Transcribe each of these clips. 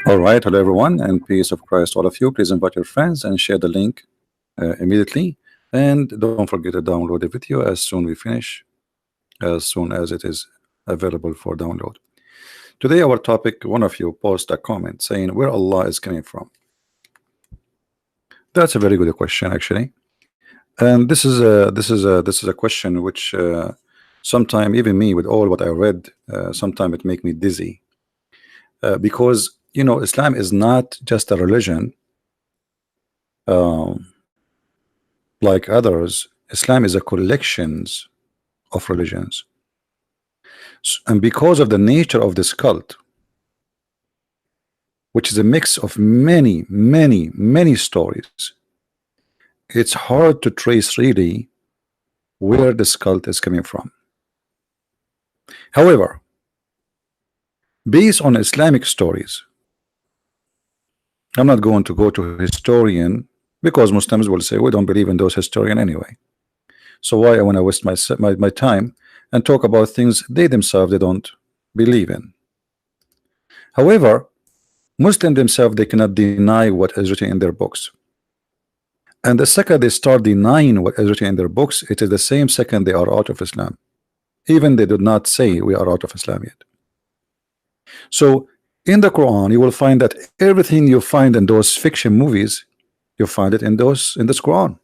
All right, hello everyone, and peace of Christ, all of you. Please invite your friends and share the link immediately. And don't forget to download the video as soon we finish, as soon as it is available for download. Today, our topic: one of you post a comment saying where Allah is coming from. That's a very good question, actually. And this is a question which sometime even me, with all what I read, sometime it make me dizzy because Islam is not just a religion um, like others. Islam is a collections of religions, and because of the nature of this cult, which is a mix of many stories, it's hard to trace really where this cult is coming from. However, based on Islamic stories, I'm not going to go to historian because Muslims will say we don't believe in those historian anyway. So why I want to waste my time and talk about things they themselves they don't believe in. However, Muslims themselves they cannot deny what is written in their books. And the second they start denying what is written in their books, it is the same second they are out of Islam. Even they did not say we are out of Islam yet. So in the Quran, you will find that everything you find in those fiction movies, you find it in this Quran.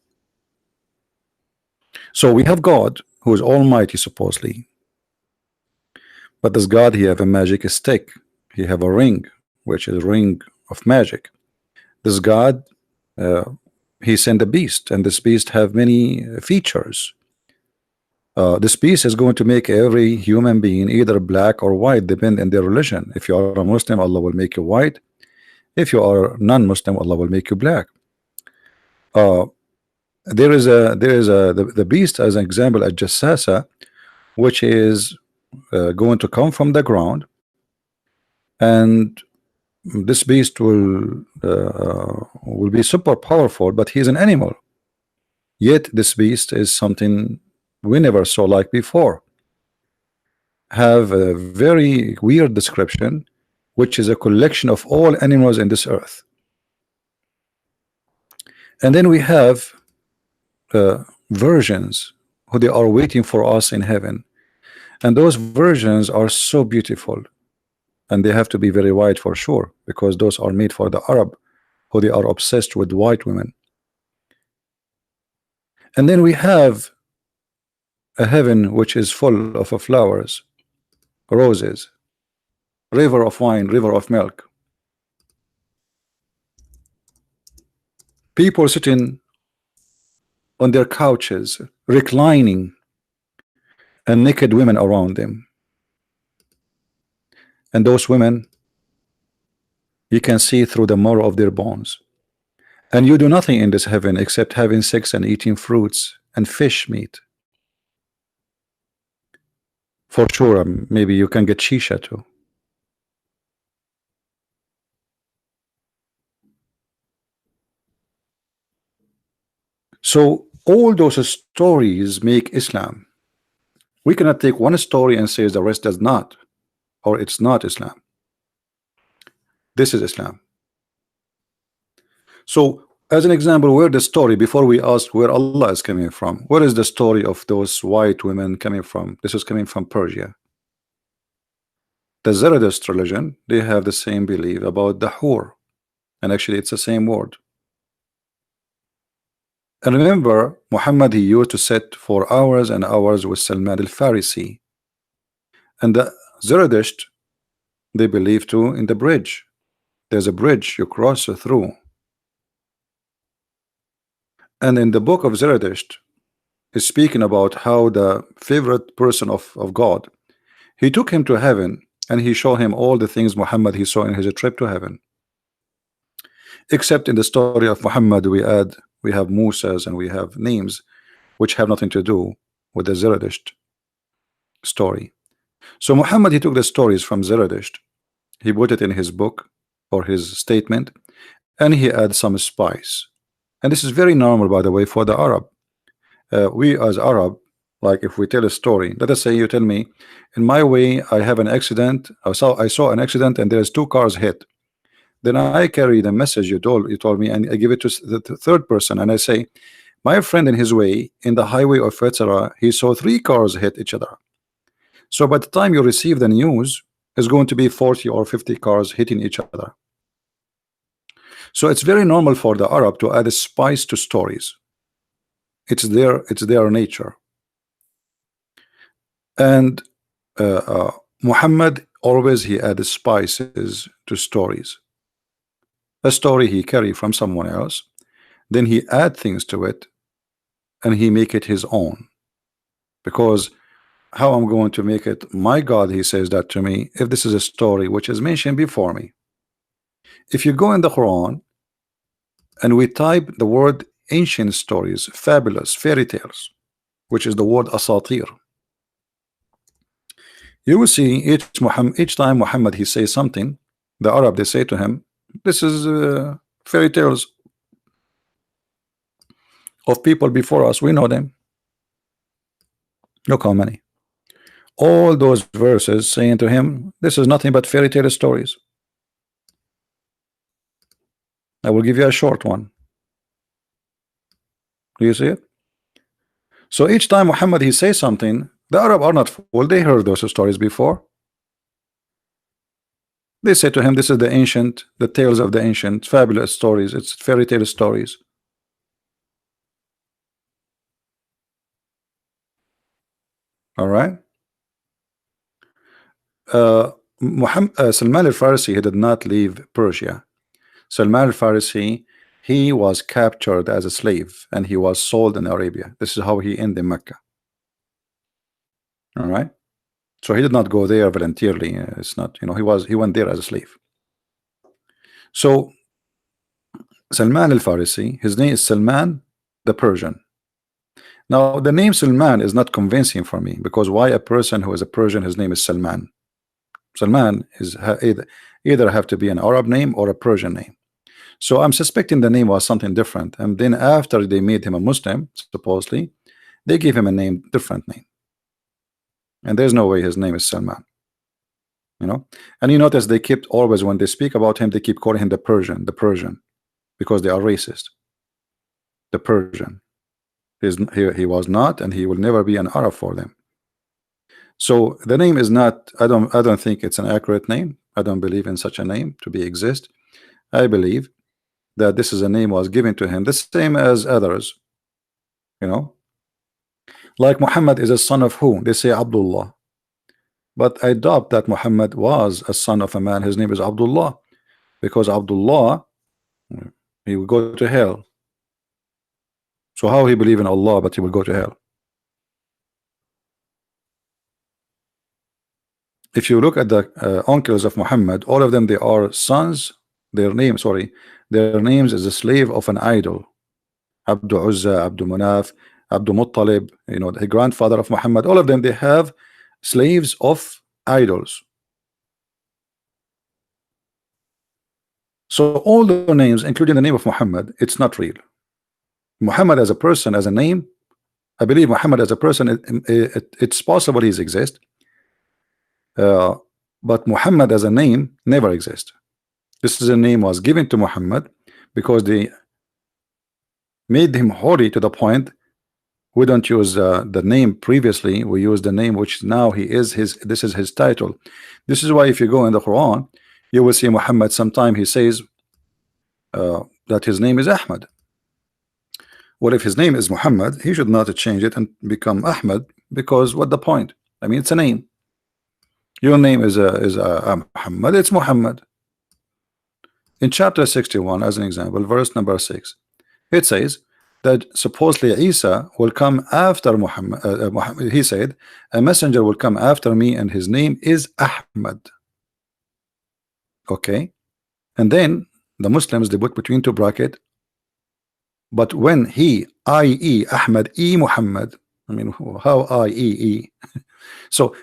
So we have God who is almighty supposedly, but does God he have a magic stick? He have a ring, which is a ring of magic. This God uh, he sent a beast, and this beast have many features. This beast is going to make every human being either black or white, depend on their religion. If you are a Muslim, Allah will make you white. If you are non-Muslim, Allah will make you black. The beast as an example at Jassasa, which is going to come from the ground, and this beast will be super powerful, but he's an animal. Yet this beast is something we never saw like before. Have a very weird description, which is a collection of all animals in this earth. And then we have versions who they are waiting for us in heaven, and those versions are so beautiful, and they have to be very white for sure, because those are made for the Arab, who they are obsessed with white women. And then we have a heaven which is full of flowers, roses, river of wine, river of milk, people sitting on their couches reclining, and naked women around them. And those women, you can see through the marrow of their bones. And you do nothing in this heaven except having sex and eating fruits and fish meat. For sure, maybe you can get shisha too. So all those stories make Islam. We cannot take one story and say the rest does not, or it's not Islam. This is Islam. So as an example, where the story, before we ask where Allah is coming from, where is the story of those white women coming from? This is coming from Persia. The Zoroastrian religion, they have the same belief about the whore, and actually it's the same word. And remember, Muhammad, he used to sit for hours and hours with Salman al-Farisi. And the Zoroastrian, they believe too in the bridge. There's a bridge you cross through. And in the book of Zoroastrian is speaking about how the favorite person of God, he took him to heaven, and he showed him all the things Muhammad he saw in his trip to heaven. Except in the story of Muhammad, we have Musa's and we have names which have nothing to do with the Zoroastrian story. So Muhammad, he took the stories from Zoroastrian, he put it in his book or his statement, and he adds some spice. And this is very normal, by the way, for the Arab. We as Arab, like if we tell a story, let us say you tell me, in my way I have an accident, I saw an accident and there's two cars hit. Then I carry the message you told me, and I give it to the third person, and I say, my friend in his way in the highway of etc. he saw 3 cars hit each other. So by the time you receive the news, it's going to be 40 or 50 cars hitting each other. So it's very normal for the Arab to add a spice to stories. It's their nature. And Muhammad always he added spices to stories. A story he carry from someone else, then he add things to it, and he make it his own. Because how I'm going to make it my God, he says that to me, if this is a story which is mentioned before me. If you go in the Quran and we type the word ancient stories, fabulous, fairy tales, which is the word asatir, you will see each time Muhammad he says something, the Arab they say to him, this is fairy tales of people before us, we know them. Look how many. All those verses saying to him, this is nothing but fairy tale stories. I will give you a short one. Do you see it? So each time Muhammad he says something, the Arab are not fooled. They heard those stories before. They say to him, this is the tales of the ancient, fabulous stories. It's fairy tale stories. All right. Salman al-Farisi, he did not leave Persia. Salman al-Farisi, he was captured as a slave and he was sold in Arabia. This is how he ended in Mecca. All right. So he did not go there voluntarily. It's not, he went there as a slave. So Salman al-Farisi, his name is Salman the Persian. Now the name Salman is not convincing for me, because why a person who is a Persian, his name is Salman? Salman is either have to be an Arab name or a Persian name. So I'm suspecting the name was something different, and then after they made him a Muslim, supposedly they gave him a different name, and there's no way his name is Salman. And you notice they keep always, when they speak about him, they keep calling him the Persian, because they are racist. The Persian. He was not, and he will never be an Arab for them. So the name is not, I don't think it's an accurate name. I don't believe in such a name to be exist. I believe that this is a name was given to him, the same as others. Like Muhammad is a son of who? They say Abdullah. But I doubt that Muhammad was a son of a man. His name is Abdullah, because Abdullah, he will go to hell. So how he believe in Allah but he will go to hell? If you look at the uncles of Muhammad, all of them, they are sons. Their names is a slave of an idol. Abdu Uzza, Abdu Manaf, Abdu Muttalib, the grandfather of Muhammad. All of them, they have slaves of idols. So all the names, including the name of Muhammad, it's not real. Muhammad as a person, as a name, I believe Muhammad as a person, it's possible he's exist, but Muhammad as a name never exists. This is a name was given to Muhammad because they made him holy to the point we don't use the name previously, we use the name which now this is his title. This is why if you go in the Quran, you will see Muhammad sometime he says that his name is Ahmad. Well, if his name is Muhammad, he should not change it and become Ahmad, because what the point? I mean, it's a name. Your name is Muhammad, it's Muhammad. In chapter 61, as an example, verse number 6, it says that supposedly Isa will come after Muhammad. He said, a messenger will come after me and his name is Ahmad. Okay, and then the Muslims, they put between two brackets, but when he, i.e. Ahmad, Muhammad, I mean, how i.e. So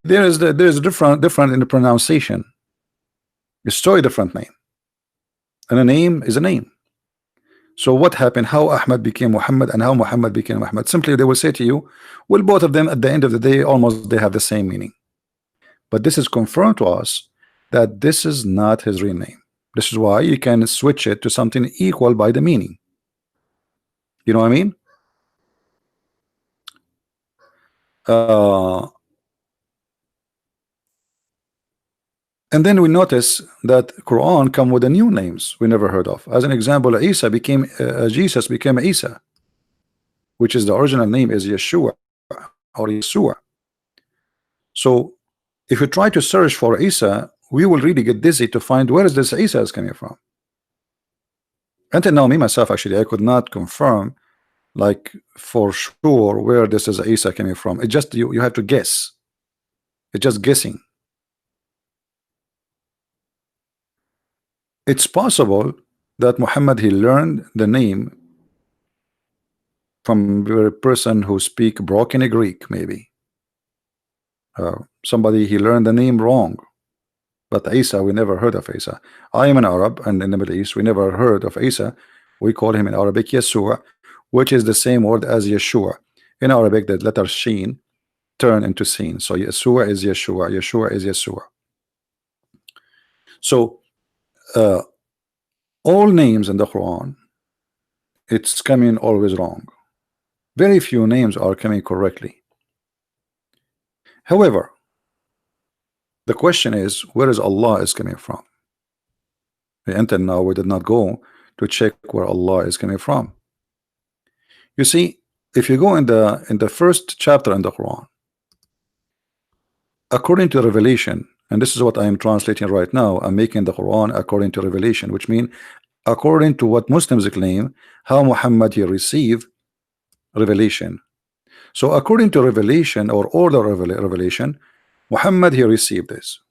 there is a different in the pronunciation. It's still a different name, and a name is a name. So what happened? How Ahmad became Muhammad and how Muhammad became Ahmad? Simply they will say to you, well, both of them at the end of the day almost they have the same meaning. But this is confirmed to us that this is not his real name. This is why you can switch it to something equal by the meaning. You know what I mean? Uh, and then we notice that Quran come with the new names we never heard of. As an example, Isa became Jesus became Isa, which is the original name is Yeshua or Yeshua. So if you try to search for Isa, we will really get dizzy to find where is this Isa is coming from. Until now, me myself actually I could not confirm like for sure where this is Isa coming from. It just you have to guess. It's just guessing. It's possible that Muhammad he learned the name from a person who speak broken Greek, maybe. Somebody he learned the name wrong. But Isa, we never heard of Isa. I am an Arab, and in the Middle East, we never heard of Isa. We call him in Arabic Yeshua, which is the same word as Yeshua. In Arabic, the letter Sheen turn into Seen. So Yeshua is Yeshua. Yeshua is Yeshua. So all names in the Quran, it's coming always wrong. Very few names are coming correctly. However, the question is, where is Allah is coming from? Until now, we did not go to check where Allah is coming from. You see, if you go in the first chapter in the Quran, according to Revelation, and this is what I am translating right now, I'm making the Quran according to Revelation, which means according to what Muslims claim, how Muhammad he received revelation. So according to Revelation or order of Revelation, Muhammad he received this.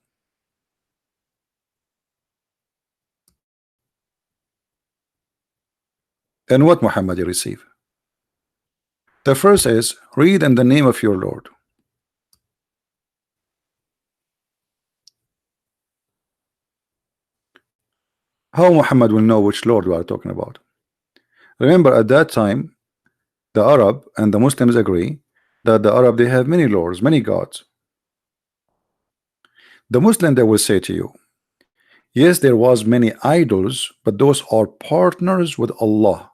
And what Muhammad he received? The first is, read in the name of your Lord. How Muhammad will know which Lord we are talking about? Remember, at that time, the Arab and the Muslims agree that the Arab they have many lords, many gods. The Muslim they will say to you, yes, there was many idols, but those are partners with Allah.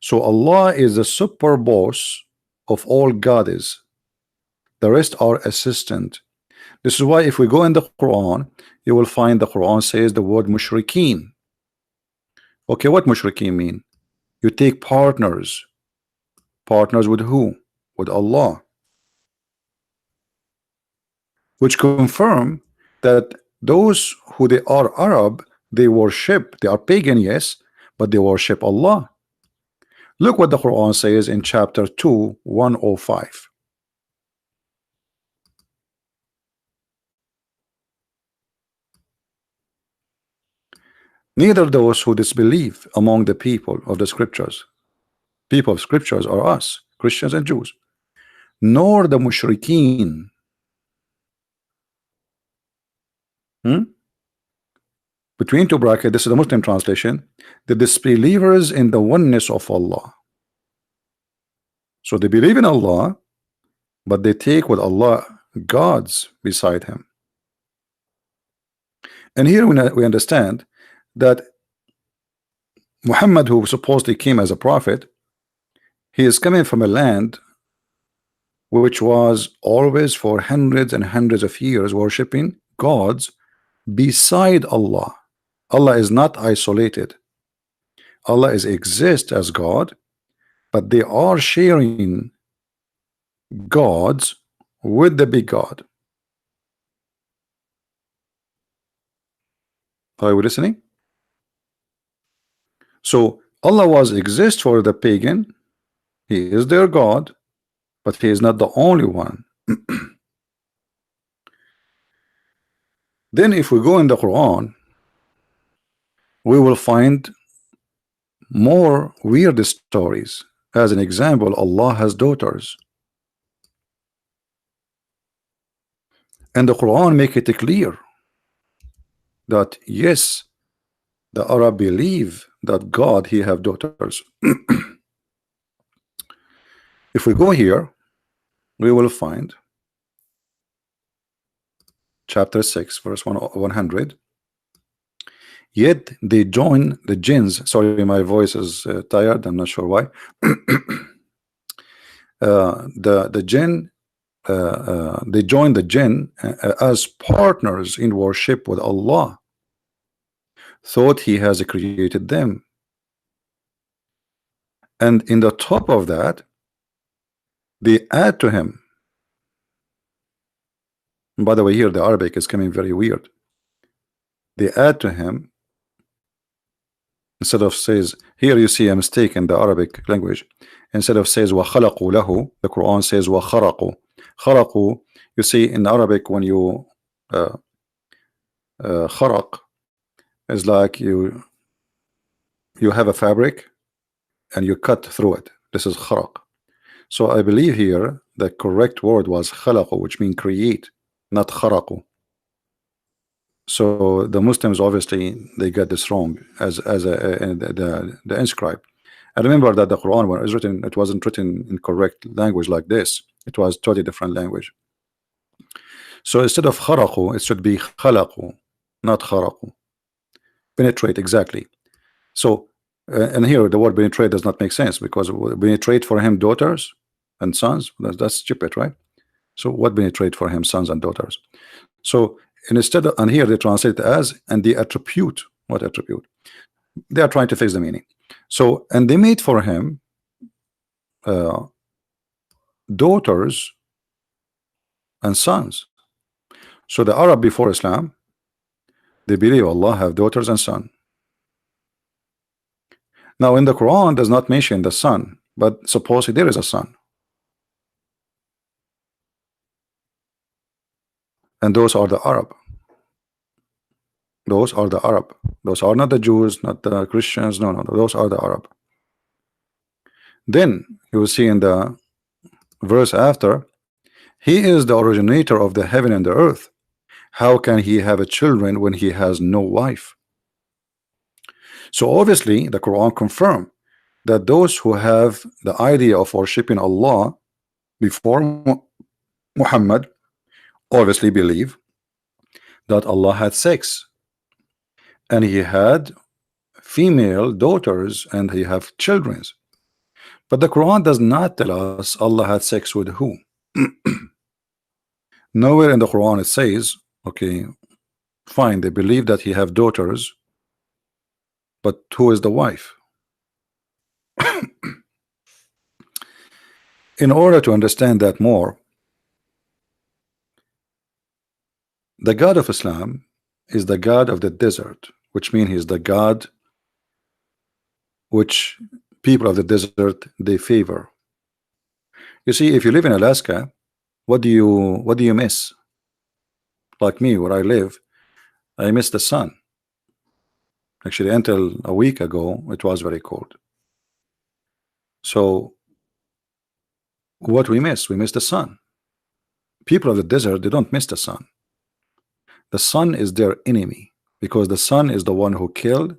So Allah is the super boss of all gods. The rest are assistant. This is why if we go in the Quran, you will find the Quran says the word mushrikeen. Okay, what mushrikeen mean? You take partners. Partners with who? With Allah. Which confirm that those who they are Arab, they worship, they are pagan, yes, but they worship Allah. Look what the Quran says in chapter 2, 105. Neither those who disbelieve among the people of the scriptures, people of scriptures are us, Christians and Jews, nor the mushrikeen. Between two brackets, this is the Muslim translation, the disbelievers in the oneness of Allah. So they believe in Allah, but they take with Allah gods beside him. And here we understand that Muhammad, who supposedly came as a prophet, he is coming from a land which was always for hundreds and hundreds of years worshiping gods beside Allah. Allah is not isolated. Allah is exist as God, but they are sharing gods with the big God. Are we listening? So Allah was exist for the pagan. He is their God, but he is not the only one. Then if we go in the Quran, we will find more weird stories. As an example, Allah has daughters. And the Quran make it clear that yes, the Arab believe that God he have daughters. If we go here, we will find chapter 6 verse 100. Yet they join the jinns. Sorry, my voice is tired. I'm not sure why. The jinn, they join the jinn as partners in worship with Allah, thought He has created them. And in the top of that, they add to Him. And by the way, here the Arabic is coming very weird. They add to Him, instead of says, here you see a mistake in the Arabic language. Instead of says وَخَلَقُوا لَهُ, the Quran says وَخَرَقُوا. خَرَقُوا, you see in Arabic when you خَرَق is like you have a fabric and you cut through it. This is خَرَق. So I believe here the correct word was خَلَقُوا, which means create, not خَرَقُوا. So the Muslims obviously they got this wrong as the inscribe. I remember that the Quran, when it was written, it wasn't written in correct language like this. It was totally different language. So instead of خرقوا, it should be خلقوا, not خرقوا. Penetrate, exactly. So and here the word penetrate does not make sense, because penetrate for him daughters and sons, that's stupid, right? So what penetrate for him sons and daughters? So instead of, and here they translate it as, and the attribute, what attribute? They are trying to fix the meaning. So, and they made for him daughters and sons. So the Arab before Islam, they believe Allah have daughters and son. Now in the Quran does not mention the son, but supposedly there is a son, and those are the Arab. Those are the Arab. Those are not the Jews, not the Christians. No, no, those are the Arab. Then you will see in the verse after, He is the originator of the heaven and the earth. How can He have a children when He has no wife? So obviously the Quran confirmed that those who have the idea of worshiping Allah before Muhammad obviously believe that Allah had sex, and He had female daughters, and He have children. But the Quran does not tell us Allah had sex with who. Nowhere in the Quran it says, okay, fine, they believe that He have daughters, but who is the wife? In order to understand that more, the God of Islam is the God of the desert, which means He's the God which people of the desert they favor. You see, if you live in Alaska, what do you miss? Like me, where I live, I miss the sun. Actually, until a week ago, it was very cold. So what we miss the sun. People of the desert, they don't miss the sun. The sun is their enemy, because the sun is the one who killed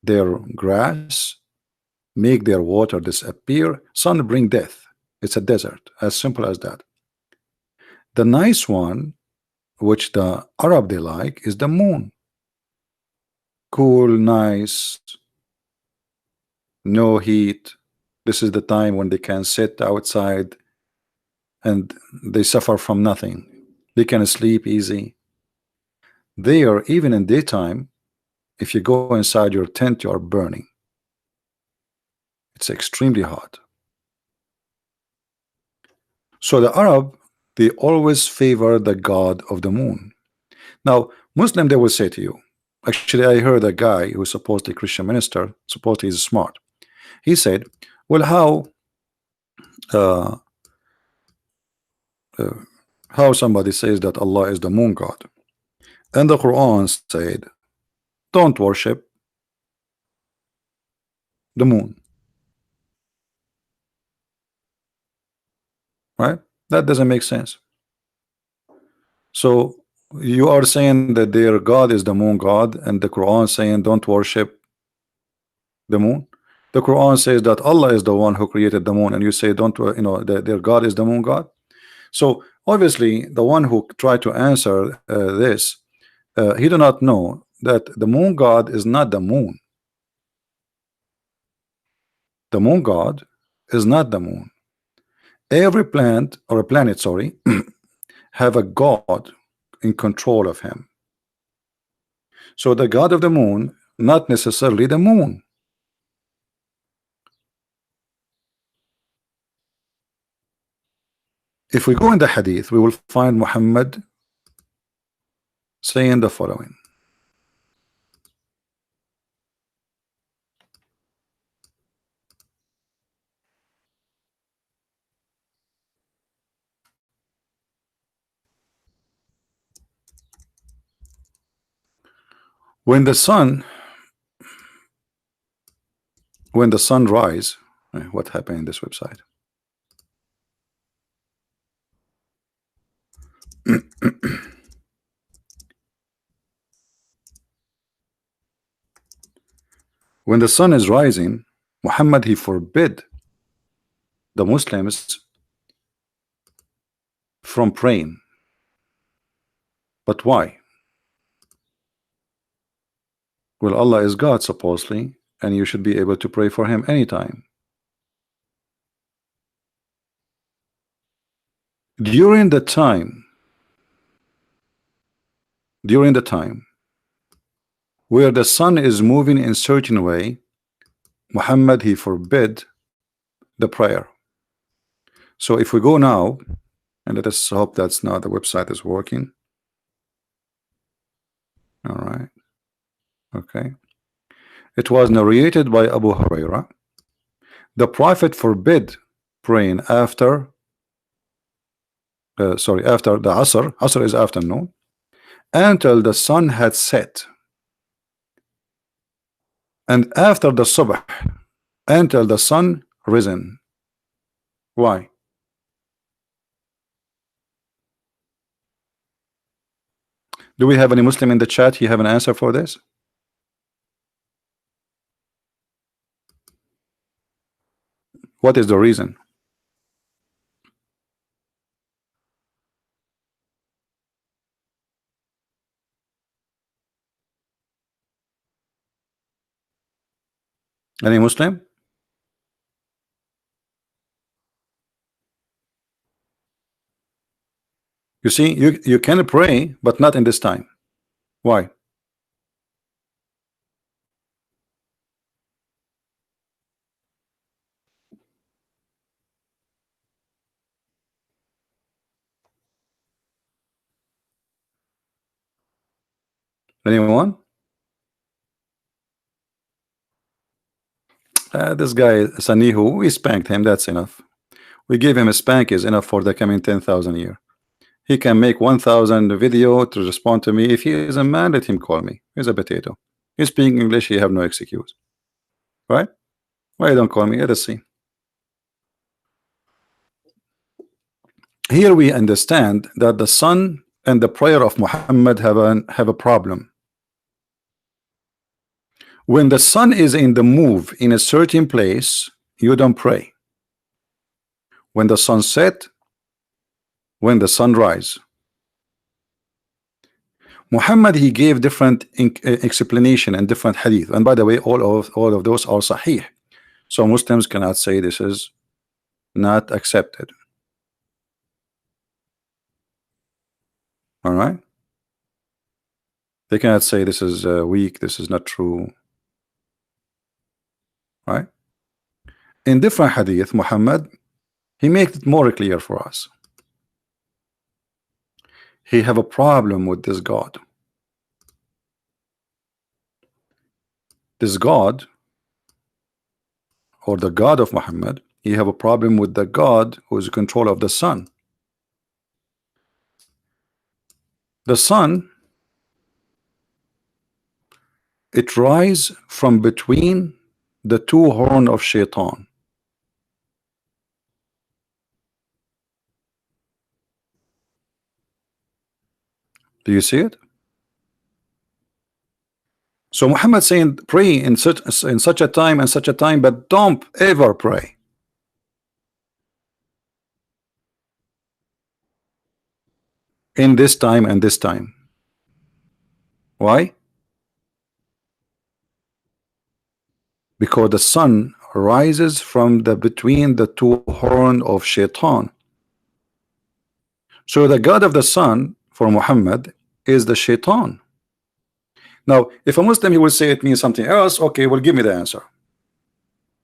their grass, make their water disappear. Sun bring death. It's a desert, as simple as that. The nice one, which the Arab they like, is the moon. Cool, nice, no heat. This is the time when they can sit outside and they suffer from nothing. They can sleep easy. There, even in daytime, if you go inside your tent, you are burning. It's extremely hot. So the Arab, they always favor the god of the moon. Now, Muslim, they will say to you, actually, I heard a guy who is supposedly a Christian minister, supposedly he's smart. He said, well, how somebody says that Allah is the moon god, and the Quran said, don't worship the moon, right? That doesn't make sense. So you are saying that their God is the moon god, and the Quran saying don't worship the moon. The Quran says that Allah is the one who created the moon, and you say don't, their God is the moon god. So obviously the one who tried to answer this, he do not know that the moon god is not the moon. The moon god is not the moon. Every plant or a planet, sorry, have a god in control of him. So the god of the moon, not necessarily the moon. If we go in the hadith, we will find Muhammad saying the following. When the sun rise, what happened in this website? When the sun is rising, Muhammad, he forbid the Muslims from praying. But why? Well, Allah is God supposedly, and you should be able to pray for him anytime. During the time where the sun is moving in certain way, Muhammad, he forbid the prayer. So if we go now, and let us hope that's now the website is working. All right. Okay. It was narrated by Abu Huraira. The Prophet forbid praying after after the Asr. Asr is afternoon, until the sun had set, and after the Subh until the sun risen. Why? Do we have any Muslim in the chat? You have an answer for this? What is the reason? Any Muslim? You see, you can pray, but not in this time. Why? Anyone? This guy Sanihu, we spanked him. That's enough. We give him a spank is enough for the coming 10,000 year. He can make 1,000 video to respond to me. If he is a man, let him call me. He's a potato. He's speaking English. He have no excuse. Right? Why you don't call me? Let us see. Here we understand that the sun and the prayer of Muhammad have a problem. When the sun is in the move in a certain place, you don't pray. When the sun set, when the sun rise. Muhammad, he gave different explanation and different hadith, and by the way, all of those are sahih, so Muslims cannot say this is not accepted. All right, they cannot say this is weak, this is not true. Right? In different hadith, Muhammad, he makes it more clear for us. He have a problem with this God. This God, or the God of Muhammad, he have a problem with the God who is in control of the sun. The sun, it rise from between the two horns of Shaitan. Do you see it? So Muhammad saying pray in such a time and such a time, but don't ever pray. In this time and this time. Why? because the sun rises from the between the two horn of shaitan. So the God of the sun for Muhammad is the shaitan. Now if a Muslim he will say it means something else, okay, well give me the answer.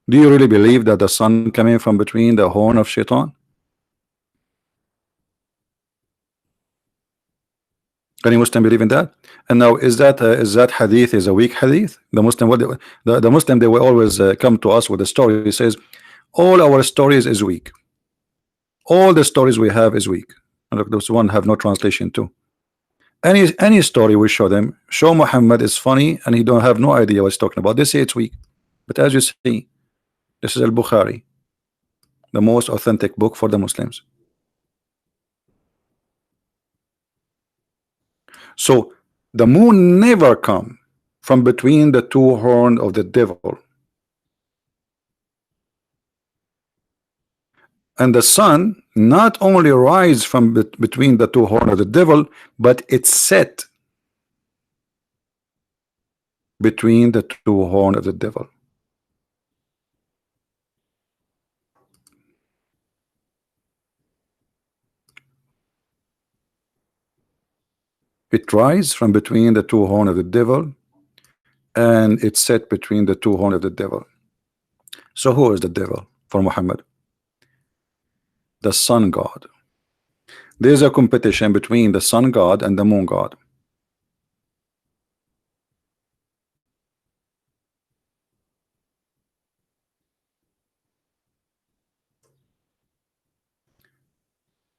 Do you really believe that the sun coming from between the horn of shaitan? Any Muslim believe in that? And now is that hadith is a weak hadith? The Muslim the Muslim they will always come to us with a story. He says all our stories is weak. All the stories we have is weak. And look, those one have no translation too. Any story we show them, show Muhammad is funny and he don't have no idea what he's talking about. They say it's weak. But as you see, this is Al-Bukhari, the most authentic book for the Muslims. So the moon never come from between the two horns of the devil, and the sun not only rise from between the two horns of the devil, but it's set between the two horns of the devil. It rises from between the two horns of the devil, and it's set between the two horns of the devil. So who is the devil for Muhammad? The sun god. There's a competition between the sun god and the moon god.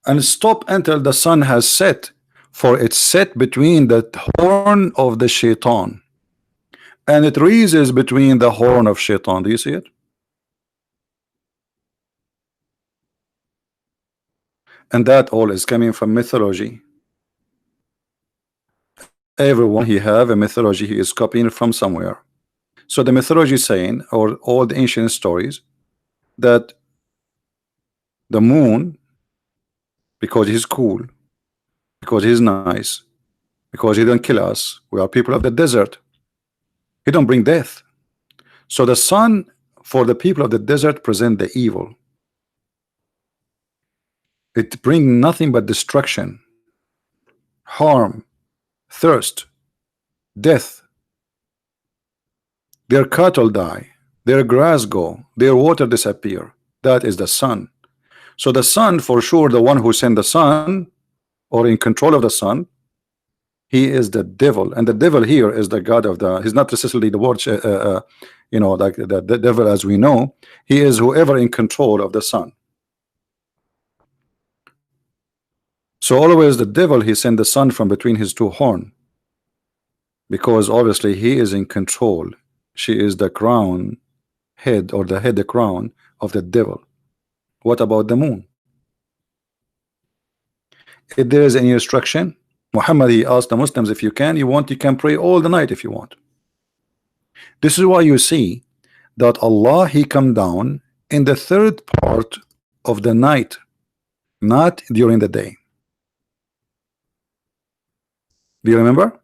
And stop until the sun has set, for it's set between the horn of the shaitan, and it rises between the horn of shaitan. Do you see it? And that all is coming from mythology. Everyone he have a mythology he is copying from somewhere. So the mythology is saying, or all the ancient stories, that the moon, because he's cool, because he's nice, because he don't kill us, we are people of the desert, he don't bring death. So the sun for the people of the desert present the evil. It brings nothing but destruction, harm, thirst, death. Their cattle die, their grass go, their water disappear. That is the sun. So the sun, for sure, the one who sent the sun or in control of the sun, he is the devil. And the devil here is the god of the, he's not necessarily the word you know, like the devil as we know. He is whoever in control of the sun. So always the devil, he sent the sun from between his two horns, because obviously he is in control. She is the crown head, or the head, the crown of the devil. What about the moon? If there is any instruction, Muhammad he asked the Muslims, if you want, you can pray all the night if you want. This is why you see that Allah he come down in the third part of the night, not during the day. Do you remember?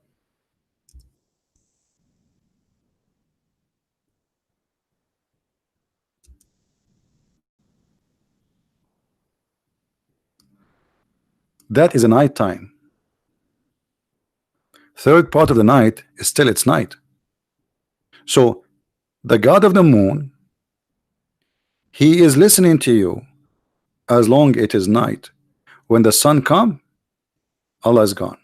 That is a night time. Third part of the night is still its night. So the God of the moon, he is listening to you as long it is night. When the sun come, Allah is gone.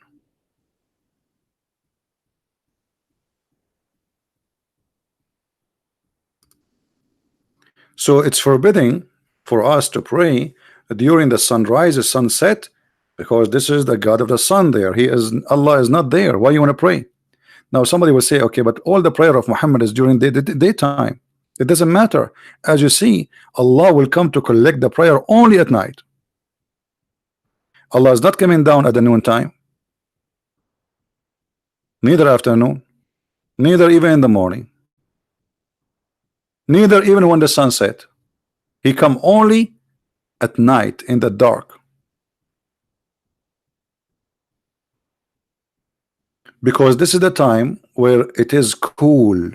So it's forbidding for us to pray during the sunrise, the sunset, because this is the God of the sun there. He is, Allah is not there. Why you want to pray? Now somebody will say, okay, but all the prayer of Muhammad is during the daytime. It doesn't matter. As you see, Allah will come to collect the prayer only at night. Allah is not coming down at the noon time, neither afternoon, neither even in the morning, neither even when the sun set. He come only at night in the dark, because this is the time where it is cool.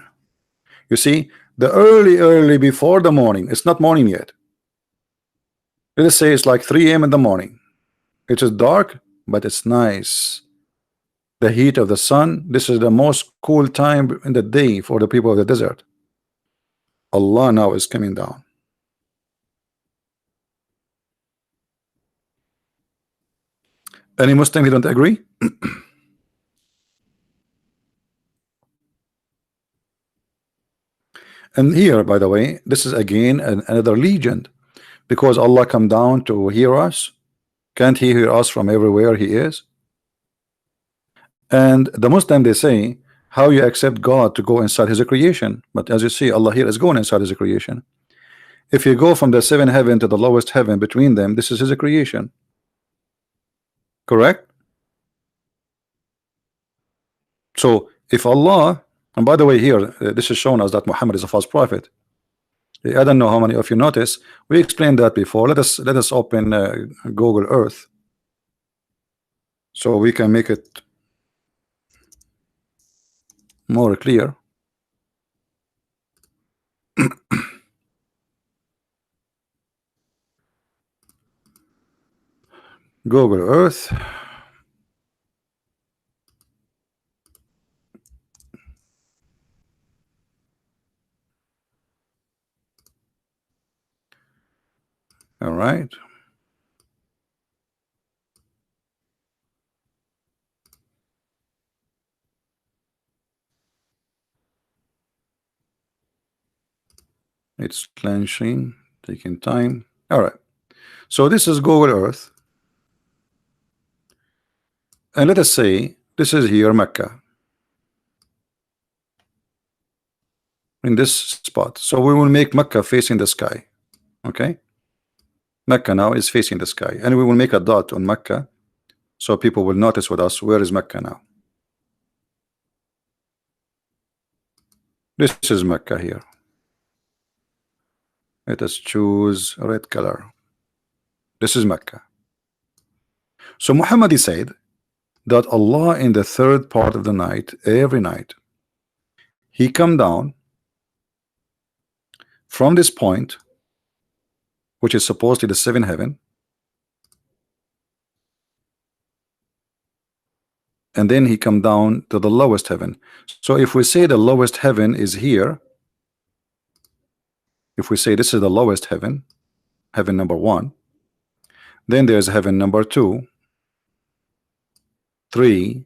You see, The early before the morning. It's not morning yet. Let us say it's like 3 a.m. in the morning. It is dark, but it's nice. The heat of the sun. This is the most cool time in the day for the people of the desert. Allah now is coming down. Any Muslim who don't agree? And here, by the way, this is again another legend, because Allah come down to hear us. Can't He hear us from everywhere He is? And the Muslim, they say, how you accept God to go inside His creation? But as you see, Allah here is going inside His creation. If you go from the seventh heaven to the lowest heaven, between them, this is His creation. Correct? So if Allah, and by the way, here this is shown us that Muhammad is a false prophet. I don't know how many of you notice. We explained that before. Let us open Google Earth so we can make it more clear. Google Earth. All right. It's launching, taking time. All right. So this is Google Earth. And let us say this is here Mecca. In this spot. So we will make Mecca facing the sky. Okay. Mecca now is facing the sky. And we will make a dot on Mecca, so people will notice with us, where is Mecca now? This is Mecca here. Let us choose red color. This is Mecca. So Muhammad said that Allah in the third part of the night, every night, He come down from this point, which is supposedly the seventh heaven, and then He come down to the lowest heaven. So if we say the lowest heaven is here, if we say this is the lowest heaven, heaven number 1, then there's heaven number 2, 3,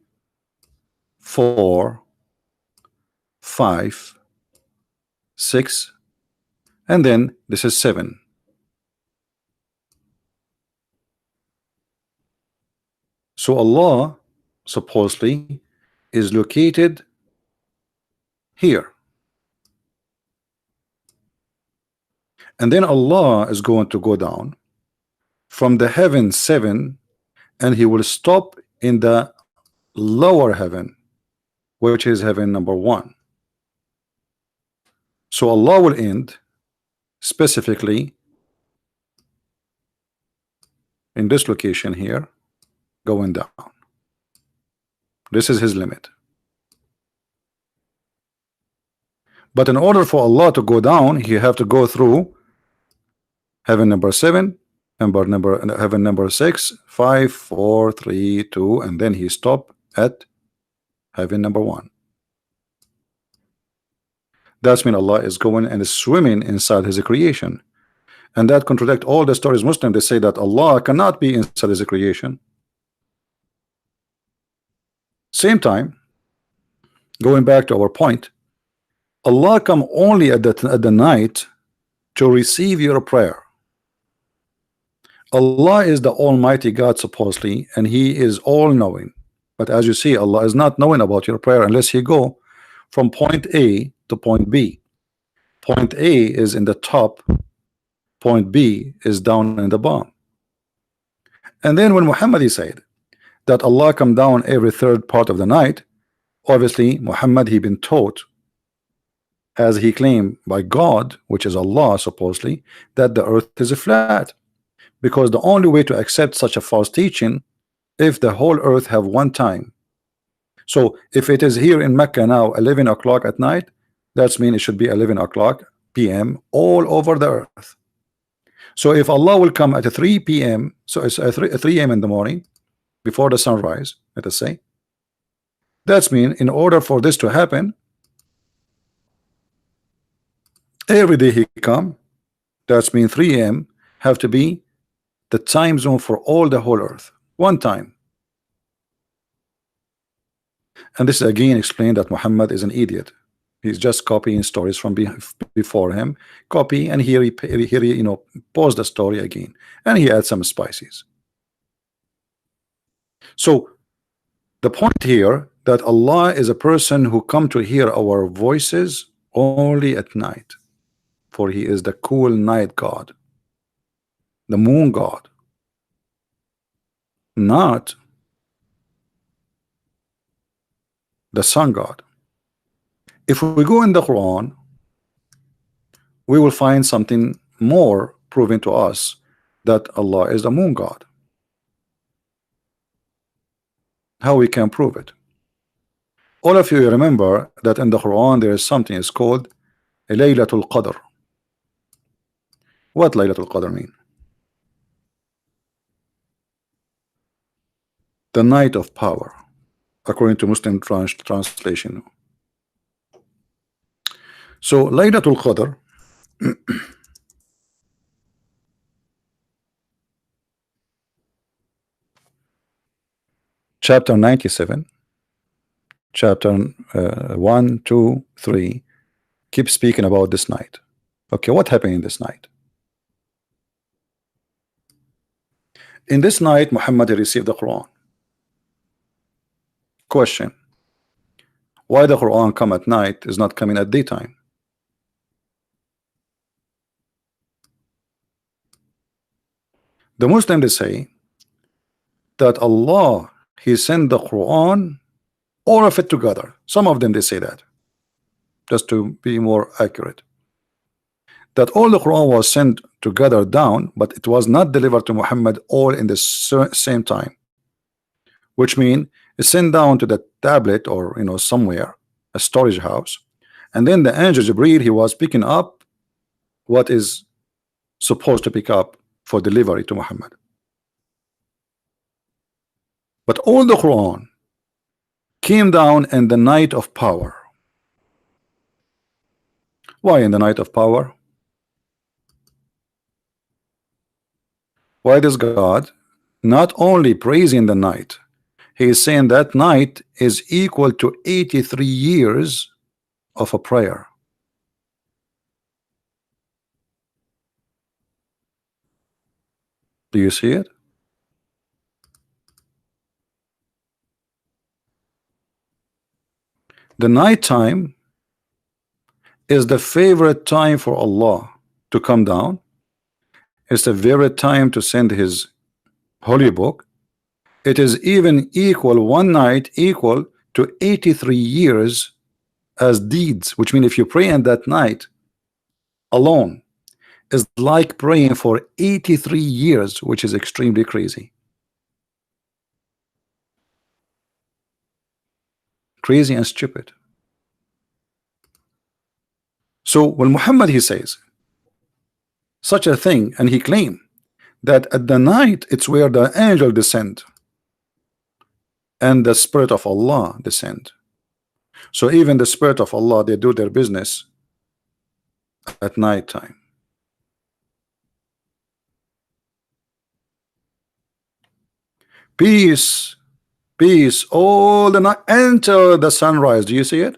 4, 5, 6, and then this is 7. So Allah supposedly is located here. And then Allah is going to go down from the heaven 7, and He will stop in the lower heaven, which is heaven number 1. So Allah will end specifically in this location here, going down. This is His limit. But in order for Allah to go down, He have to go through heaven number 7, heaven number 6, 5, 4, 3, 2, and then He stop at heaven number 1. That's mean Allah is going and is swimming inside His creation, and that contradict all the stories Muslim. They say that Allah cannot be inside His creation. Same time, going back to our point, Allah come only at the night to receive your prayer. Allah is the Almighty God supposedly, and He is all-knowing. But as you see, Allah is not knowing about your prayer unless you go from point A to point B. Point A is in the top, point B is down in the bottom. And then when Muhammad said that Allah come down every third part of the night, obviously Muhammad he been taught, as he claimed by God, which is Allah supposedly, that the earth is flat, because the only way to accept such a false teaching, if the whole earth have one time. So if it is here in Mecca now 11 o'clock at night, That means it should be 11 o'clock p.m. all over the earth. So if Allah will come at 3 p.m., so it's 3 a.m. in the morning before the sunrise, let us say, that means in order for this to happen, every day he come, that means 3 a.m. have to be the time zone for all the whole earth, one time. And this again explained that Muhammad is an idiot. He's just copying stories from before him, copy, and here he pause the story again, and he adds some spices. So the point here that Allah is a person who come to hear our voices only at night, for he is the cool night God, the moon God, not the sun God. If we go in the Quran, we will find something more proving to us that Allah is the moon God. How we can prove it? All of you remember that in the Quran there is something is called Laylatul Qadr. What Laylatul Qadr mean? The night of power, according to Muslim translation. So Laylatul Qadr chapter 97, chapter 1, 2, 3 keep speaking about this night. Okay, what happened in this night? In this night Muhammad received the Quran. Question: why the Quran come at night is not coming at daytime? The Muslims they say that Allah he sent the Quran all of it together. Some of them they say that, just to be more accurate, that all the Quran was sent together down, but it was not delivered to Muhammad all in the same time, which means it's sent down to the tablet or somewhere, a storage house, and then the angel Jibreel he was picking up what is supposed to pick up for delivery to Muhammad. But all the Quran came down in the night of power. Why in the night of power? Why does God not only praising the night, he is saying that night is equal to 83 years of a prayer. Do you see it? The night time is the favorite time for Allah to come down. It's the favorite time to send his holy book. It is even equal, one night equal to 83 years as deeds, which means if you pray in that night alone is like praying for 83 years, which is extremely crazy. Crazy and stupid. So when Muhammad he says such a thing, and he claimed that at the night it's where the angel descend and the spirit of Allah descend. So even the spirit of Allah they do their business at night time. Peace, peace all the night until the sunrise. Do you see it?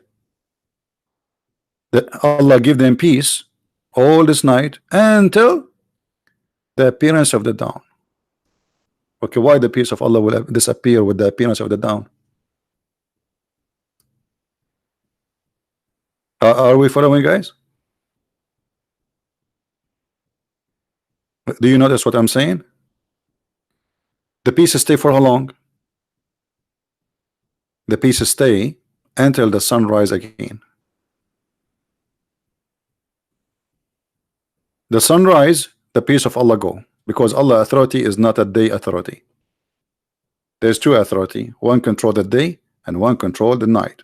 That Allah give them peace all this night until the appearance of the dawn. Okay, why the peace of Allah will disappear with the appearance of the dawn? Are we following, guys? Do you notice what I'm saying? The peace stay for how long? The peace stay until the sunrise again. The sunrise, the peace of Allah go, because Allah authority is not a day authority. There's two authority, one control the day and one control the night.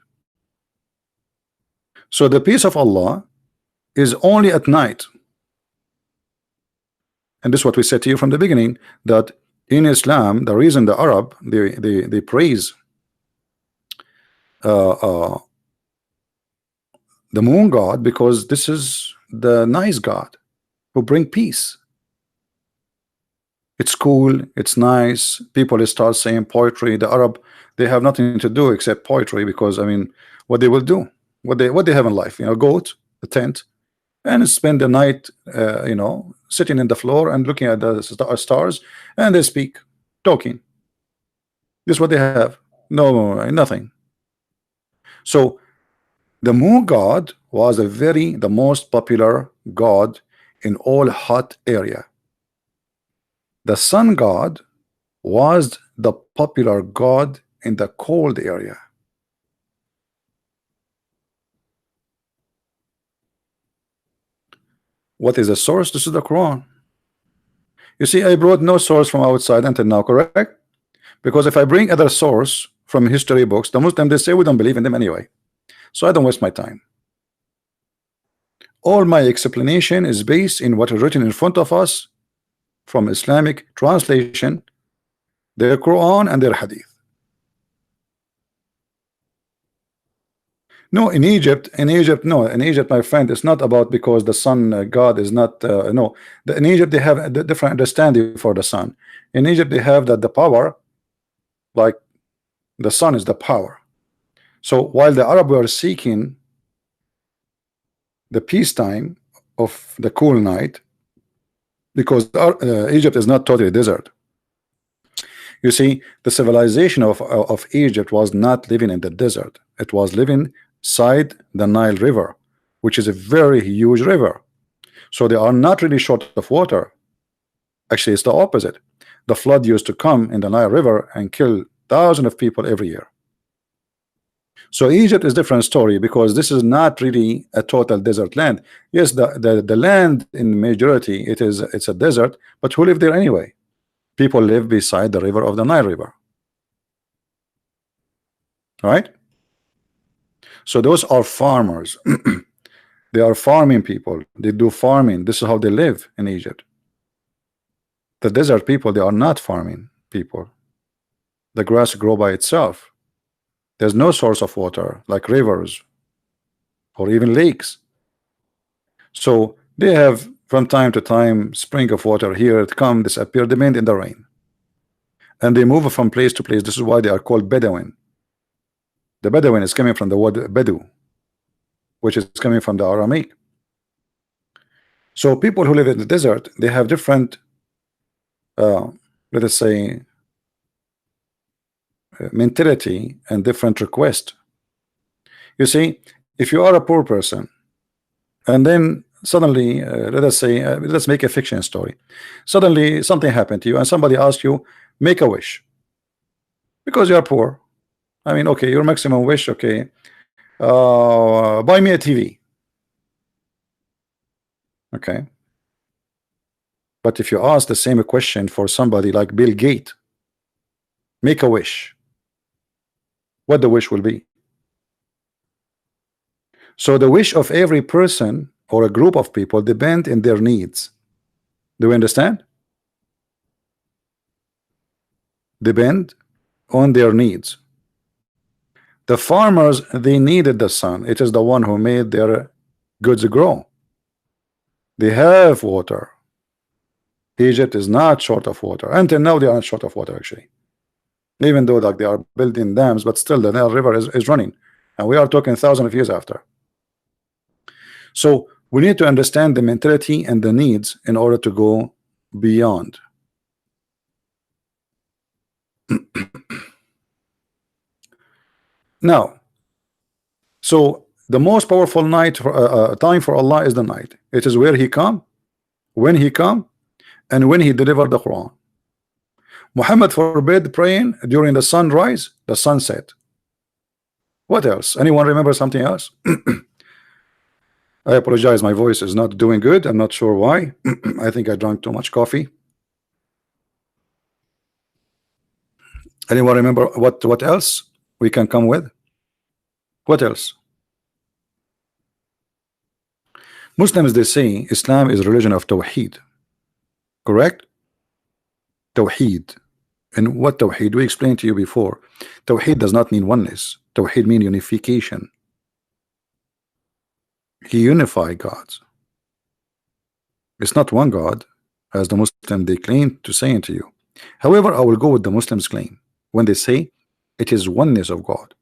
So the peace of Allah is only at night. And this is what we said to you from the beginning, that in Islam, the reason the Arab they praise uh, uh, the moon god, because this is the nice God who bring peace. It's cool, it's nice. People start saying poetry. The Arab, they have nothing to do except poetry, because I mean, what they will do, what they have in life, you know, goat, a tent, and spend the night, you know, sitting in the floor and looking at the stars, and they speak, talking. This is what they have. No, nothing. So the moon god was the most popular god in all hot area. The sun god was the popular god in the cold area. What is the source? This is the Quran. You see, I brought no source from outside until now, correct? Because if I bring other source from history books, the Muslims, they say we don't believe in them anyway. So I don't waste my time. All my explanation is based in what is written in front of us from Islamic translation, their Quran and their Hadith. No, in Egypt, no, in Egypt, my friend, it's not about because the sun God is not, no. In Egypt, they have a different understanding for the sun. In Egypt, they have that the power, like the sun is the power. So while the Arab were seeking the peacetime of the cool night, because Egypt is not totally desert. You see, the civilization of Egypt was not living in the desert. It was living side the Nile River, which is a very huge river. So they are not really short of water. Actually, it's the opposite. The flood used to come in the Nile River and kill thousands of people every year. So Egypt is a different story, because this is not really a total desert land. Yes, the land in majority it's a desert, but who live there anyway? People live beside the river of the Nile River, right? So those are farmers. They are farming people. They do farming. This is how they live in Egypt. The desert people, they are not farming people. The grass grow by itself. There's no source of water like rivers or even lakes. So they have from time to time spring of water. Here it come, disappear, depend in the rain, and they move from place to place. This is why they are called Bedouin. The Bedouin is coming from the word Bedu, which is coming from the Aramaic. So people who live in the desert, they have different let us say mentality and different request. You see, if you are a poor person and then suddenly let us say let's make a fiction story, suddenly something happened to you and somebody asks you, make a wish, because you are poor. I mean, okay, your maximum wish, okay, buy me a TV. Okay, but if you ask the same question for somebody like Bill Gates, make a wish, what the wish will be? So the wish of every person or a group of people depend in their needs. Do we understand? Depend on their needs. The farmers, they needed the sun. It is the one who made their goods grow. They have water. Egypt is not short of water. Until now, they are not short of water, actually. Even though like they are building dams, but still the Nile River is running. And we are talking thousands of years after. So we need to understand the mentality and the needs in order to go beyond. Now, so the most powerful night for time for Allah is the night. It is where He come, when He come, and when He delivered the Quran. Muhammad forbid praying during the sunrise, the sunset. What else? Anyone remember something else? I apologize, my voice is not doing good. I'm not sure why. I think I drank too much coffee. Anyone remember what else we can come with? What else? Muslims, they say Islam is a religion of Tawheed, correct? Tawheed. And what Tawheed? We explained to you before. Tawheed does not mean oneness. Tawheed means unification. He unified gods. It's not one God, as the Muslim they claim to say to you. However, I will go with the Muslims claim when they say it is oneness of God.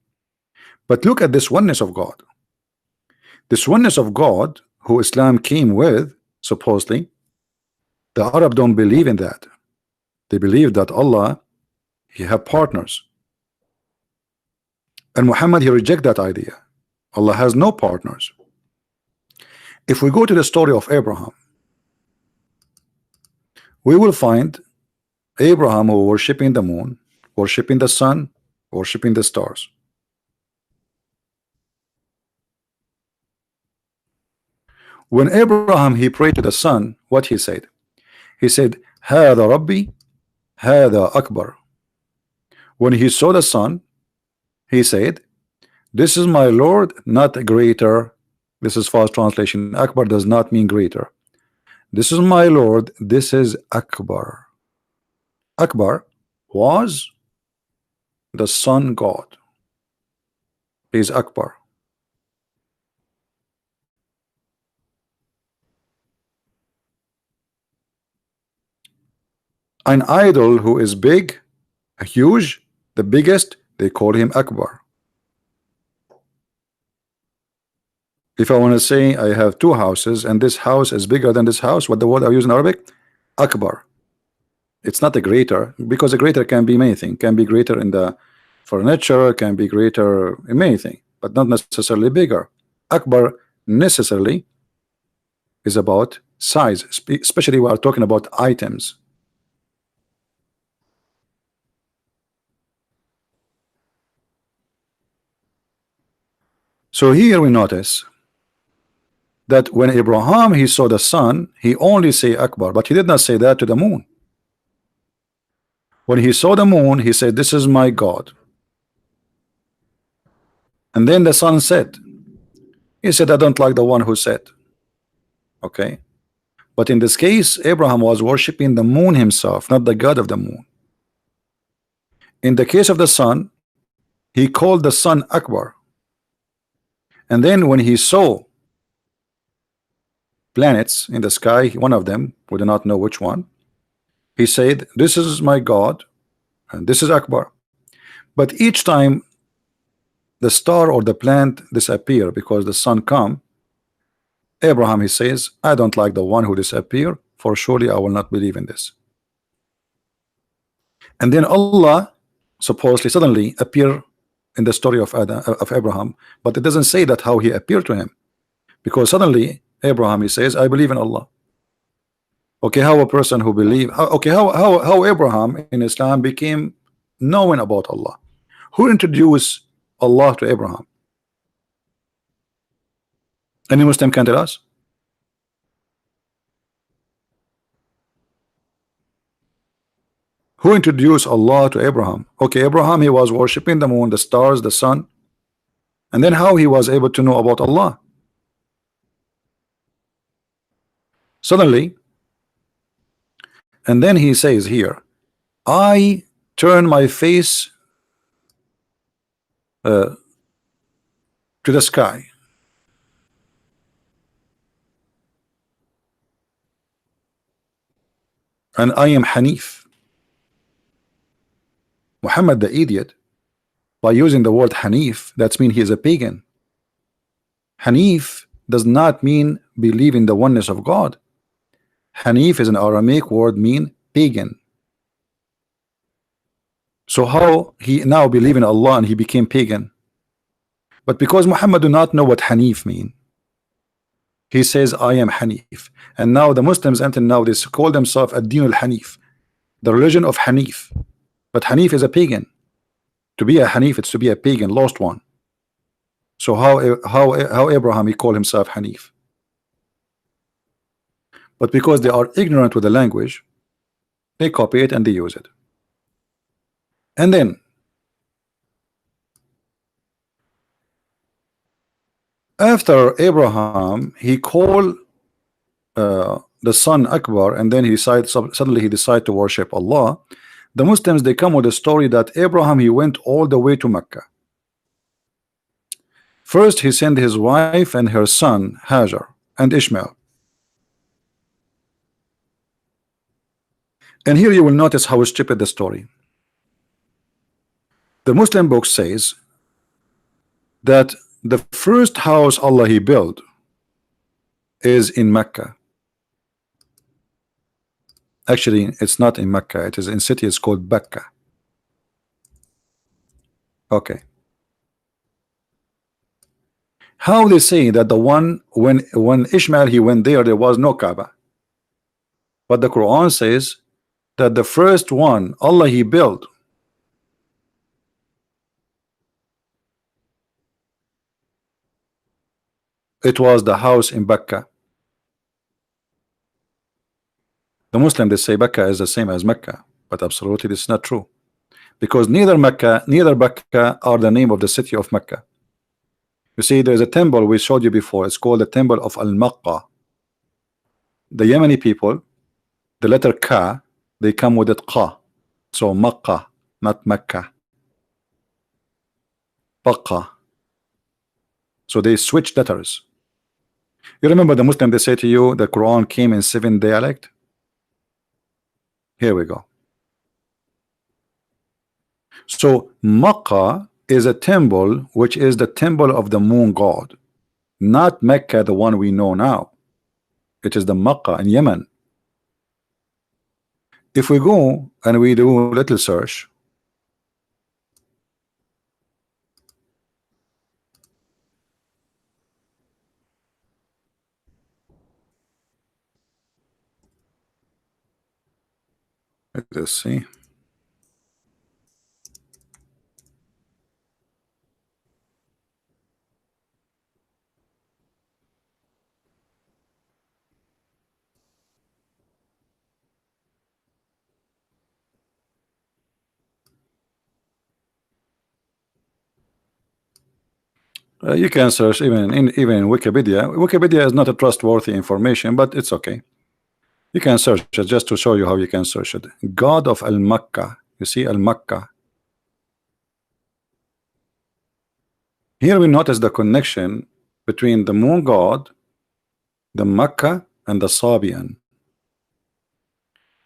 But look at this oneness of God. This oneness of God who Islam came with, supposedly, the Arab don't believe in that. They believe that Allah, he have partners. And Muhammad, he reject that idea. Allah has no partners. If we go to the story of Abraham, we will find Abraham who worshiping the moon, worshiping the sun, worshiping the stars. When Abraham he prayed to the sun, what he said? He said, "Hada Rabbi, Hada Akbar." When he saw the sun, he said, "This is my Lord, not greater." This is false translation. Akbar does not mean greater. This is my Lord. This is Akbar. Akbar was the sun God. He is Akbar. An idol who is big, huge, the biggest, they call him Akbar. If I want to say I have two houses and this house is bigger than this house, what the word I use in Arabic? Akbar. It's not a greater, because a greater can be many things. Can be greater in the furniture, can be greater in many things, but not necessarily bigger. Akbar necessarily is about size, especially we are talking about items. So here we notice that when Abraham he saw the sun, he only say Akbar, but he did not say that to the moon. When he saw the moon, he said, "This is my God." And then the sun set. He said, "I don't like the one who set." Okay. But in this case, Abraham was worshiping the moon himself, not the God of the moon. In the case of the sun, he called the sun Akbar. And then when he saw planets in the sky, one of them, we do not know which one, he said, "This is my God, and this is Akbar." But each time the star or the planet disappear because the sun come, Abraham he says, "I don't like the one who disappear, for surely I will not believe in this." And then Allah supposedly suddenly appear in the story of Abraham, but it doesn't say that how he appeared to him, because suddenly Abraham he says, "I believe in Allah." Okay, how a person who believe, okay, how Abraham in Islam became knowing about Allah? Who introduced Allah to Abraham? Any Muslim can tell us? Who introduced Allah to Abraham? Okay, Abraham he was worshiping the moon, the stars, the sun, and then how he was able to know about Allah? Suddenly, and then he says here, "I turn my face to the sky." And I am Hanif. Muhammad the idiot, by using the word Hanif, that means he is a pagan. Hanif does not mean believe in the oneness of God. Hanif is an Aramaic word mean pagan. So how he now believe in Allah and he became pagan? But because Muhammad do not know what Hanif mean, he says, "I am Hanif." And now the Muslims until now they call themselves ad-din al-Hanif, the religion of Hanif. But Hanif is a pagan. To be a Hanif, it's to be a pagan, lost one. So how Abraham he called himself Hanif? But because they are ignorant with the language, they copy it and they use it. And then after Abraham, he called the son Akbar, and then he decided, suddenly he decided to worship Allah. The Muslims, they come with a story that Abraham, he went all the way to Mecca. First he sent his wife and her son Hajar and Ishmael. And here you will notice how stupid the story. The Muslim book says that the first house Allah he built is in Mecca. Actually, it's not in Mecca, it is in city, it's called Becca. Okay. How they say that the one when Ishmael he went there was no Kaaba, but the Quran says that the first one Allah he built it was the house in Becca. The Muslim, they say Becca is the same as Mecca, but absolutely this is not true, because neither Mecca neither Becca are the name of the city of Mecca. You see, there's a temple we showed you before, it's called the temple of Al-Maqqa. The Yemeni people, the letter Ka, they come with it Qa, so Maqqa, not Mecca, Baqqa. So they switch letters. You remember the Muslim, they say to you the Quran came in 7 dialect. Here we go. So Makkah is a temple which is the temple of the moon god, not Mecca, the one we know now. It is the Makkah in Yemen. If we go and we do a little search, let's see. You can search even in Wikipedia. Wikipedia is not a trustworthy information, but it's okay. You can search it just to show you how you can search it. God of Al-Makkah. You see Al-Makkah. Here we notice the connection between the moon god, the Makkah, and the Sabian.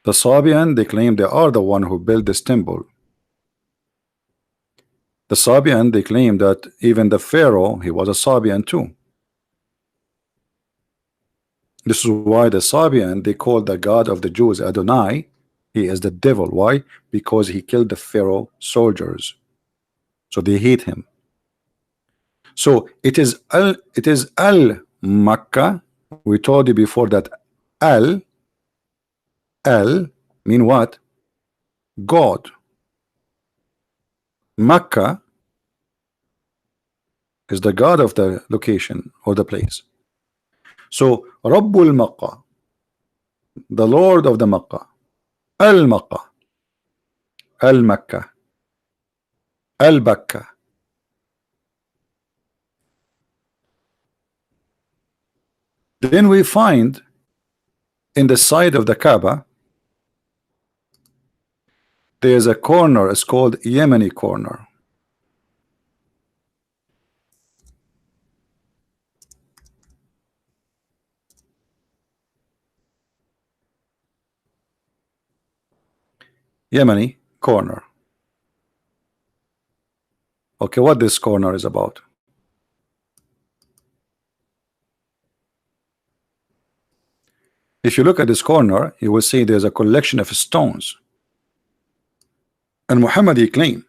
The Sabian, they claim they are the one who built this temple. The Sabian, they claim that even the Pharaoh, he was a Sabian too. This is why the Sabian, they call the God of the Jews Adonai. He is the devil. Why? Because he killed the Pharaoh soldiers. So they hate him. So it is Al-Makkah. We told you before that Al mean what? God. Makkah is the God of the location or the place. So Rabbul Makkah, the Lord of the Makkah, Al-Makkah, Al-Makkah, Al-Bakka. Then we find in the side of the Kaaba there is a corner, it's called Yemeni corner. Yemeni corner. Okay, what this corner is about? If you look at this corner, you will see there's a collection of stones. And Muhammad, he claimed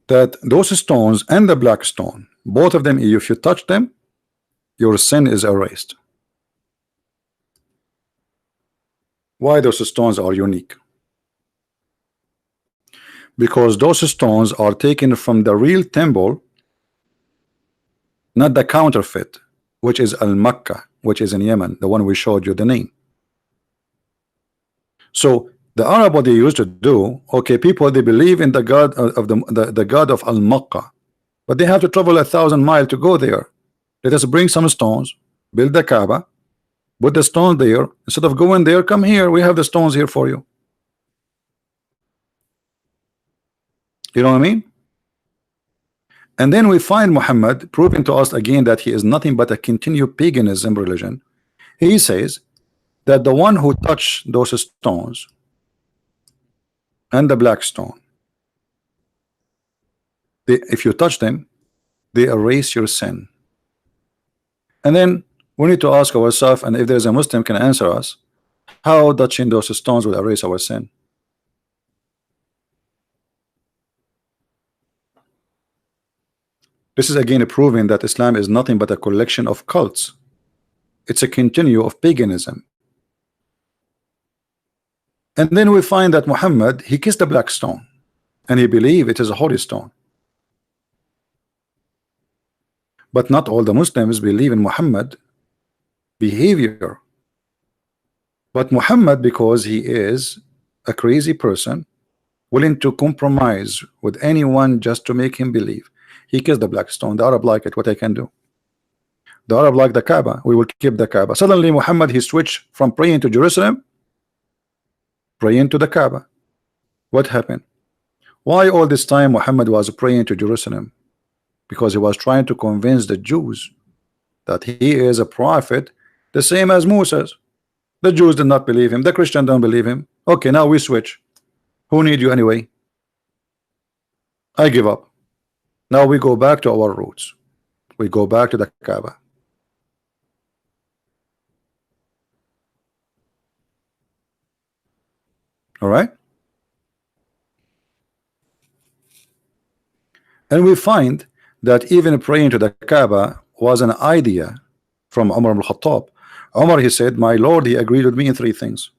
that those stones and the black stone, both of them, if you touch them, your sin is erased. Why those stones are unique? Because those stones are taken from the real temple, not the counterfeit, which is Al-Makkah, which is in Yemen, the one we showed you the name. So the Arab, what they used to do, okay, people, they believe in the God of the God of Al-Makkah, but they have to travel 1,000 miles to go there. let us bring some stones, build the Kaaba, put the stone there. Instead of going there, come here. We have the stones here for you. You know what I mean? And then we find Muhammad proving to us again that he is nothing but a continued paganism religion. He says that the one who touched those stones and the black stone, if you touch them, they erase your sin. And then we need to ask ourselves, and if there's a Muslim can answer us, how touching those stones will erase our sin? This is again proving that Islam is nothing but a collection of cults. It's a continue of paganism. And then we find that Muhammad, he kissed the black stone and he believed it is a holy stone. But not all the Muslims believe in Muhammad behavior. But Muhammad, because he is a crazy person, willing to compromise with anyone just to make him believe, he kissed the black stone. The Arab like it. What I can do? The Arab like the Kaaba. We will keep the Kaaba. Suddenly Muhammad, he switched from praying to Jerusalem, praying to the Kaaba. What happened? Why all this time Muhammad was praying to Jerusalem? Because he was trying to convince the Jews that he is a prophet, the same as Moses. The Jews did not believe him. The Christians don't believe him. Okay, now we switch. Who need you anyway? I give up. Now we go back to our roots. We go back to the Kaaba. All right. And we find that even praying to the Kaaba was an idea from Umar ibn Khattab. Umar, he said, my Lord, he agreed with me in three things.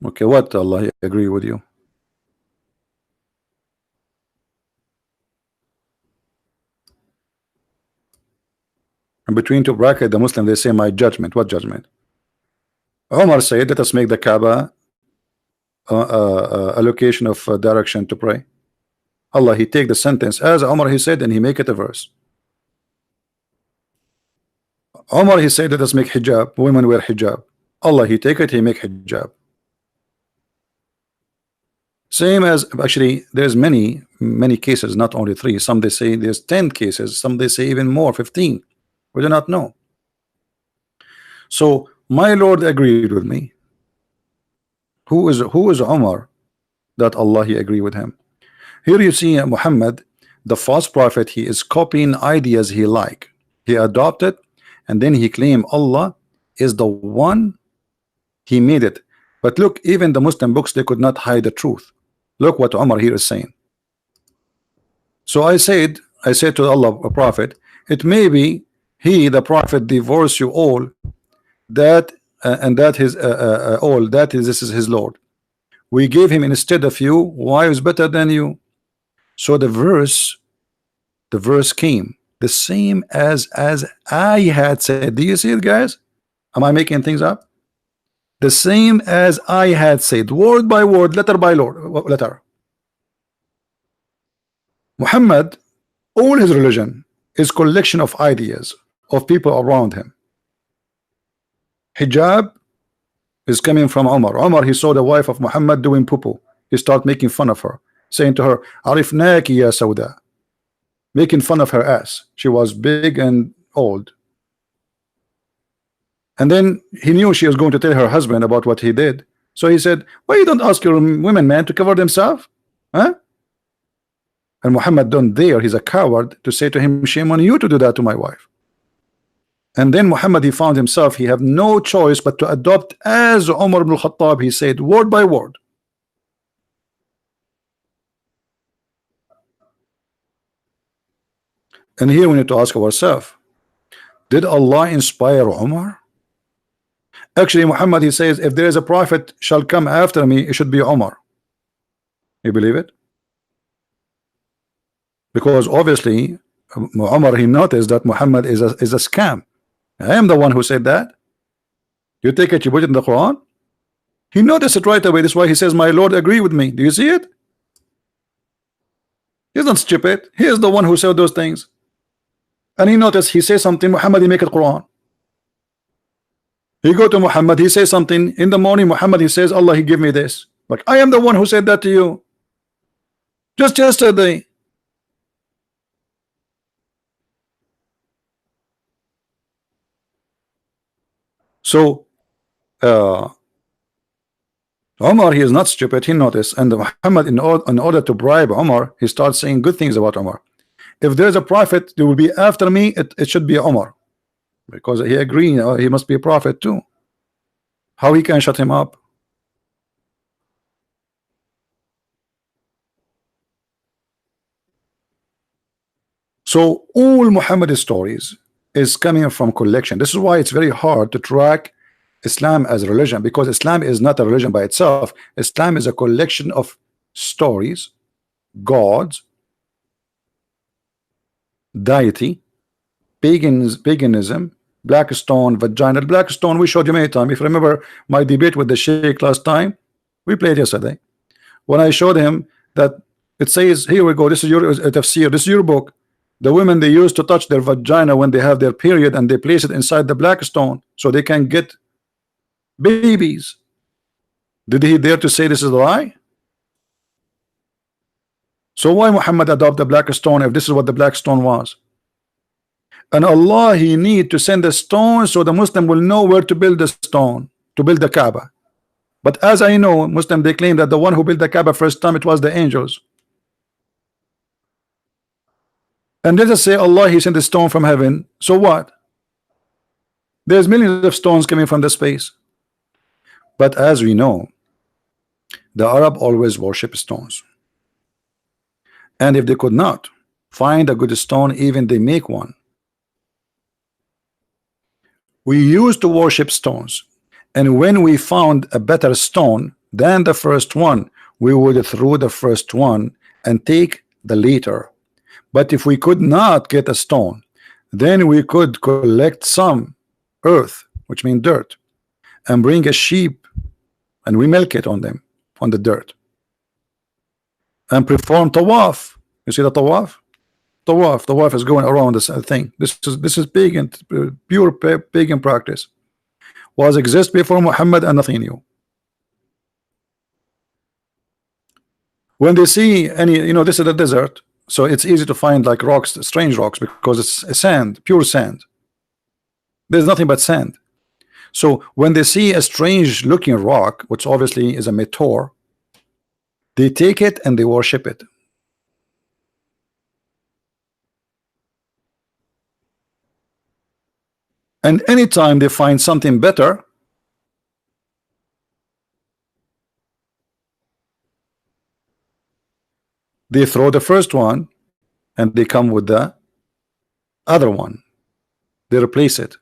Okay, what Allah agree with you? And between two brackets, the Muslim, they say my judgment. What judgment? Umar said, let us make the Kaaba a location of direction to pray. Allah, he take the sentence as Umar he said, and he make it a verse. Umar he said, let us make hijab. Women wear hijab. Allah, he take it, he make hijab. Same as, actually there's many cases, not only three. Some they say there's 10 cases, some they say even more, 15. We do not know. So my Lord agreed with me. Who is Umar that Allah he agree with him? Here you see Muhammad, the false prophet, he is copying ideas he like. He adopted and then he claimed Allah is the one, he made it. But look, even the Muslim books, they could not hide the truth. Look what Umar here is saying. So I said to Allah, a prophet, it may be he, the prophet, divorce you all, that and that his all that is, this is his Lord. We gave him instead of you wives better than you. So the verse came the same as I had said. Do you see it, guys? Am I making things up? The same as I had said, word by word, letter by letter. Muhammad, all his religion is collection of ideas of people around him. Hijab is coming from Umar. Umar, he saw the wife of Muhammad doing poo-poo. He started making fun of her, saying to her, Arifnaki ya Sauda, making fun of her ass. She was big and old. And then he knew she was going to tell her husband about what he did. So he said, why you don't ask your women, man, to cover themselves? Huh? And Muhammad don't dare, he's a coward, to say to him, shame on you to do that to my wife. And then Muhammad, he found himself, he have no choice but to adopt as Umar ibn Khattab, he said, word by word. And here we need to ask ourselves, did Allah inspire Umar? Actually, Muhammad, he says, if there is a prophet shall come after me, it should be Umar. You believe it? Because obviously Umar, he noticed that Muhammad is a scam. I am the one who said that. You take it, you put it in the Quran. He noticed it right away. That's why he says, my Lord agree with me. Do you see it? He's not stupid. He is the one who said those things. And he noticed he says something, Muhammad, he make it Quran. He go to Muhammad, he says something in the morning, Muhammad, he says, Allah, he give me this. Like, I am the one who said that to you. Just yesterday. So Omar, he is not stupid, he noticed. And Muhammad, in order to bribe Omar, he starts saying good things about Omar. If there's a prophet, there will be after me, it should be Omar. Because he agreed, he must be a prophet too. How he can shut him up? So all Muhammad's stories is coming from collection. This is why it's very hard to track Islam as a religion, because Islam is not a religion by itself. Islam is a collection of stories, gods, deity, paganism, black stone, vagina. Black stone we showed you many times. If you remember my debate with the Sheikh last time, we played yesterday, when I showed him that it says, here we go, this is your tafsir, this is your book. The women, they used to touch their vagina when they have their period, and they place it inside the black stone so they can get babies. Did he dare to say this is a lie? So why Muhammad adopt the black stone if this is what the black stone was? And Allah, he need to send a stone so the Muslim will know where to build the stone, to build the Kaaba. But as I know, Muslim, they claim that the one who built the Kaaba first time, it was the angels. And let us say Allah, he sent a stone from heaven. So what? There's millions of stones coming from the space. But as we know, the Arab always worship stones. And if they could not find a good stone, even they make one. We used to worship stones. And when we found a better stone than the first one, we would throw the first one and take the later. But if we could not get a stone, then we could collect some earth, which means dirt, and bring a sheep, and we milk it on them, on the dirt, and perform tawaf. You see the tawaf? Tawaf is going around this thing. This is pagan, pure pagan practice. Was exist before Muhammad and nothing new. When they see any, this is a desert. So it's easy to find like rocks, strange rocks, because it's sand, pure sand. There's nothing but sand. So when they see a strange looking rock, which obviously is a meteor, they take it and they worship it. And anytime they find something better, they throw the first one and they come with the other one. They replace it.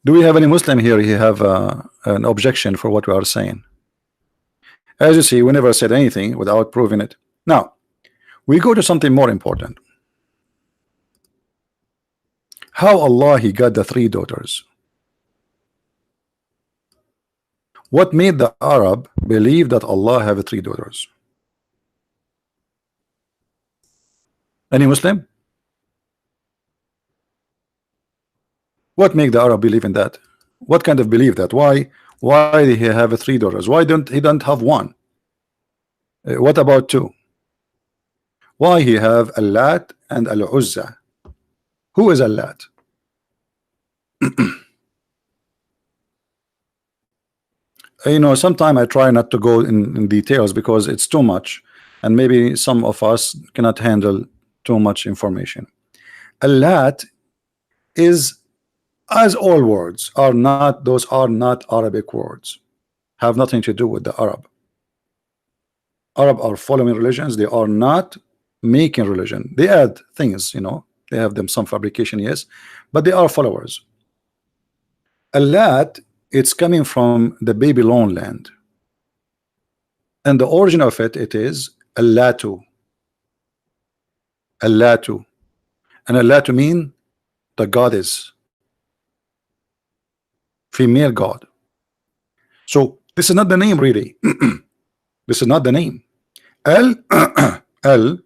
Do we have any Muslim here who have an objection for what we are saying? As you see, we never said anything without proving it. Now, we go to something more important. How Allah, he got the 3 daughters. What made the Arab believe that Allah have 3 daughters? Any Muslim? What make the Arab believe in that? What kind of belief that? Why did he have 3 daughters? Why don't he have one? What about 2? Why he have Al-Lat and Al-Uzza? Who is Al-Lat? Sometimes I try not to go in details because it's too much, and maybe some of us cannot handle too much information. Al-Lat is, as all words are not, those are not Arabic words, have nothing to do with the Arab. Arab are following religions, they are not making religion. They add things, they have them some fabrication, yes, but they are followers. Al-Lat, it's coming from the Babylon land, and the origin of it is Al-Latu. Al-Latu, and Al-Latu mean the goddess, female god. So this is not the name really. This is not the name. El El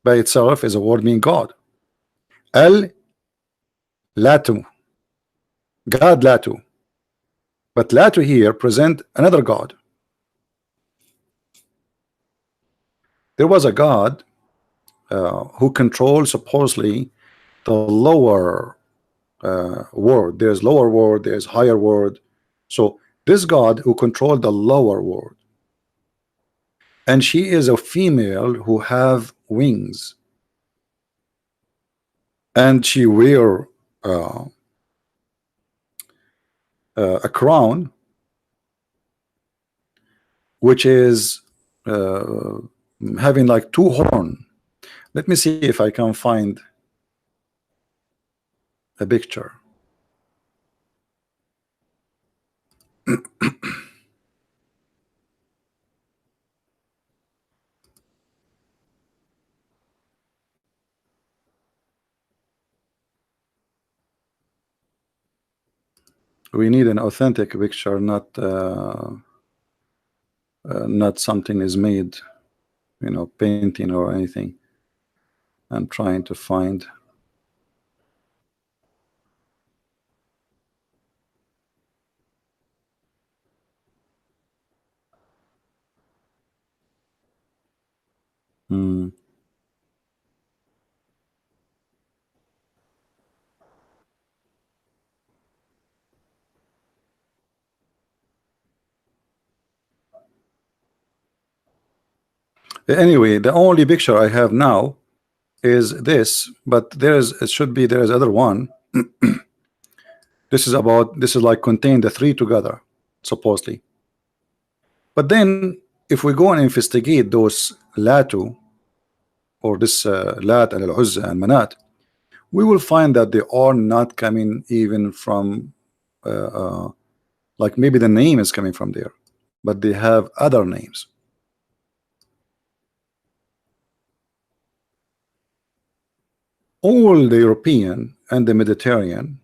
by itself is a word meaning God. El Latu, God Latu. But Latu here present another God. There was a God who controls supposedly the lower world. There's lower world, there's higher world. So this God who controlled the lower world, and she is a female who have wings, and she wear uh, a crown which is uh, having like two horn. Let me see if I can find a picture. We need an authentic picture, not something is made, you know, painting or anything. I'm trying to find. Hmm. Anyway, the only picture I have now is this, but it should be there's other one. This is like contain the three together, supposedly. But then if we go and investigate those Latu, or this Lat and Al-Uzza and Manat, we will find that they are not coming even from like maybe the name is coming from there, but they have other names. All the European and the Mediterranean,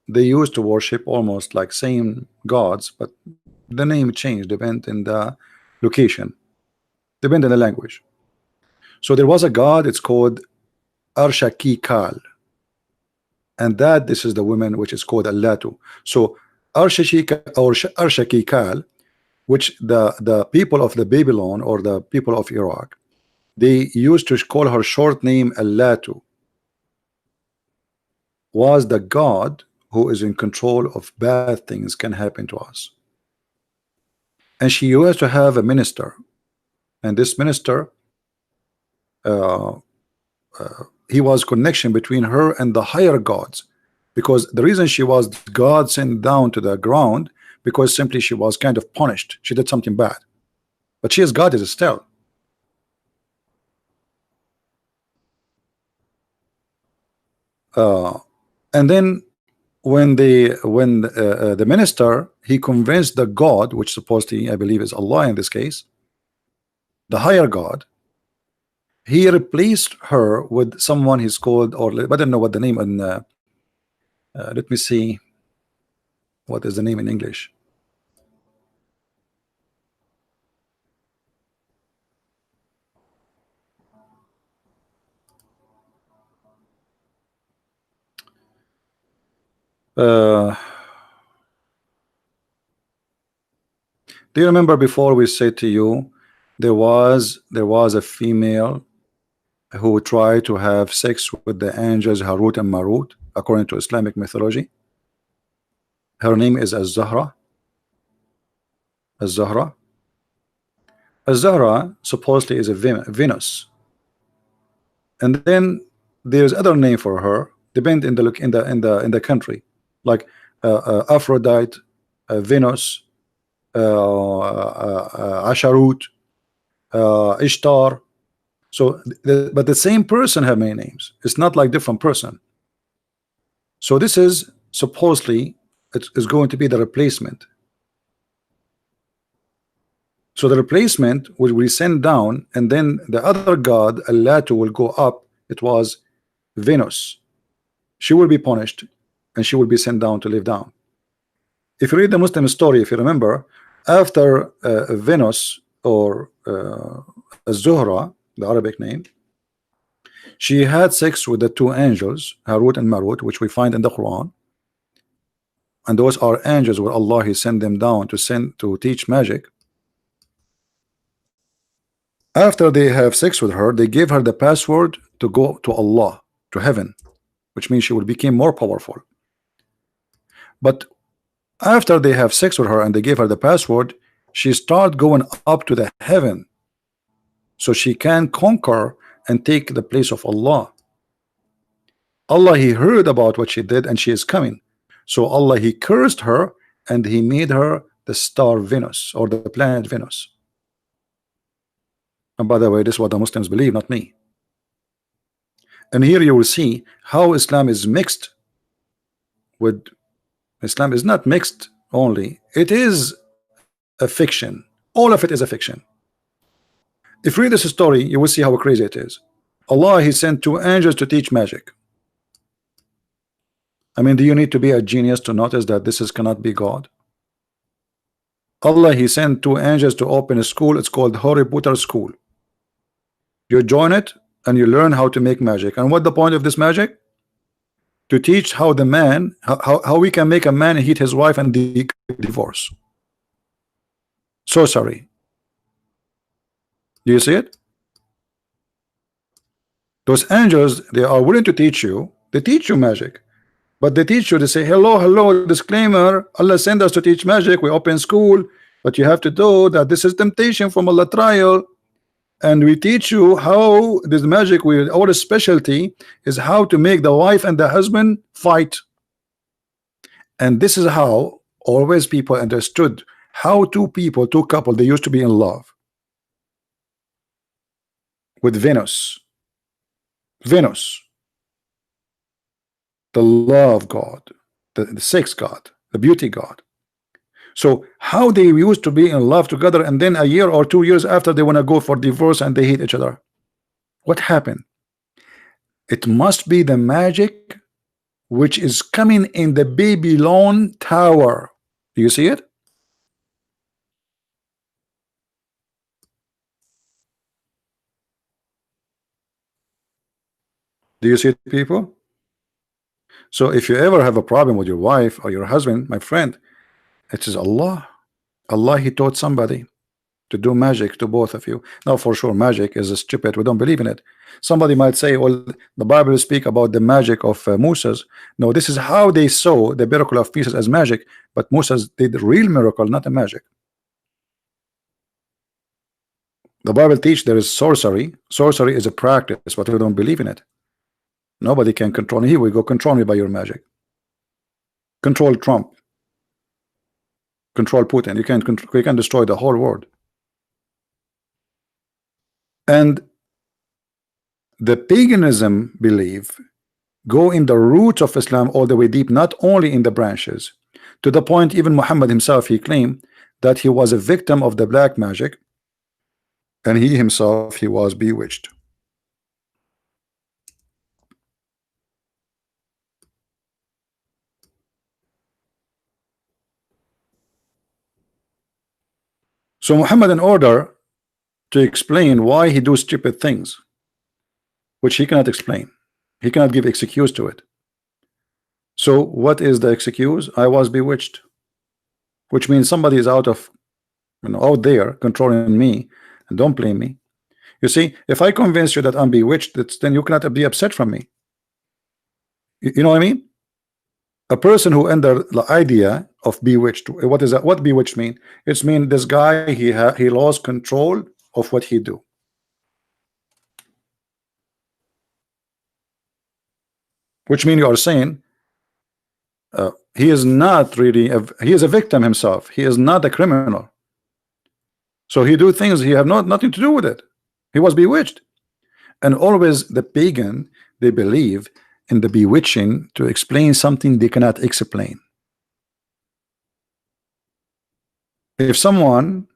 they used to worship almost like same gods, but the name changed depend in the location, depend on the language. So there was a god, it's called Arshakikal, and that this is the woman which is called Allatu. So Arshakikal, which the people of the Babylon or the people of Iraq, they used to call her short name Allatu, was the god who is in control of bad things can happen to us. And she used to have a minister, and this minister uh, he was connection between her and the higher gods, because the reason she was God sent down to the ground, because simply she was kind of punished, she did something bad, but she is God is still. And then when the minister, he convinced the God, which supposedly I believe is Allah in this case, the higher God, he replaced her with someone he's called, or I don't know what the name, and let me see what is the name in English. Do you remember before we said to you there was a female who tried to have sex with the angels Harut and Marut according to Islamic mythology? Her name is Az-Zahra. Az-Zahra. Az-Zahra supposedly is a Venus, and then there's other name for her depend in the look in the country, like Aphrodite, Venus, Asharut, Ishtar. So but the same person have many names, it's not like different person. So this is supposedly it is going to be the replacement. So the replacement will we send down, and then the other god Allatu will go up. It was Venus. She will be punished and she will be sent down to live down. If you read the Muslim story, if you remember, after Venus or Zuhra, the Arabic name, she had sex with the two angels, Harut and Marut, which we find in the Quran. And those are angels where Allah He sent them down to teach magic. After they have sex with her, they gave her the password to go to Allah, to heaven, which means she will become more powerful. But after they have sex with her and they gave her the password, she start going up to the heaven so she can conquer and take the place of Allah. Allah He heard about what she did and she is coming. So Allah He cursed her and He made her the star Venus, or the planet Venus. And by the way, this is what the Muslims believe, not me. And here you will see how Islam is mixed with Islam is not mixed only, it is a fiction. All of it is a fiction. If you read this story, you will see how crazy it is. Allah He sent two angels to teach magic. I mean, do you need to be a genius to notice that this cannot be God? Allah He sent two angels to open a school. It's called Harry Potter School. You join it and you learn how to make magic. And what the point of this magic? To teach how the man, how we can make a man hate his wife and divorce. So sorry. Do you see it? Those angels, they are willing to teach you. They teach you magic. But they teach you, they say, hello, hello, disclaimer, Allah sent us to teach magic, we open school, but you have to know that this is temptation from Allah trial, and we teach you how this magic, our specialty is how to make the wife and the husband fight. And this is how always people understood how two couple, they used to be in love with Venus, the love God, the sex God, the beauty God. So how they used to be in love together, and then a year or 2 years after they want to go for divorce and they hate each other. What happened? It must be the magic which is coming in the Babylon tower. Do you see it? Do you see it, people? So if you ever have a problem with your wife or your husband, my friend, it is Allah. Allah He taught somebody to do magic to both of you. Now for sure magic is stupid, we don't believe in it. Somebody might say, well, the Bible speak about the magic of Moses. No, this is how they saw the miracle of pieces as magic, but Moses did real miracle, not a magic. The Bible teach there is sorcery. Sorcery is a practice, but we don't believe in it. Nobody can control me. Here we go, control me by your magic. Control Trump. Control Putin. You can destroy the whole world. And the paganism belief go in the roots of Islam all the way deep, not only in the branches, to the point even Muhammad himself, he claimed that he was a victim of the black magic, and he himself, he was bewitched. So Muhammad, in order to explain why he do stupid things, which he cannot explain, he cannot give excuse to it. So what is the excuse? I was bewitched, which means somebody is out there controlling me, and don't blame me. You see, if I convince you that I'm bewitched, then you cannot be upset from me. You know what I mean? A person who under the idea of bewitched, what is that? What bewitched mean? It's mean this guy, he lost control of what he do. Which mean you are saying he is not really he is a victim himself. He is not a criminal. So he do things he have nothing to do with it. He was bewitched. And always the pagan, they believe in the bewitching to explain something they cannot explain. If someone,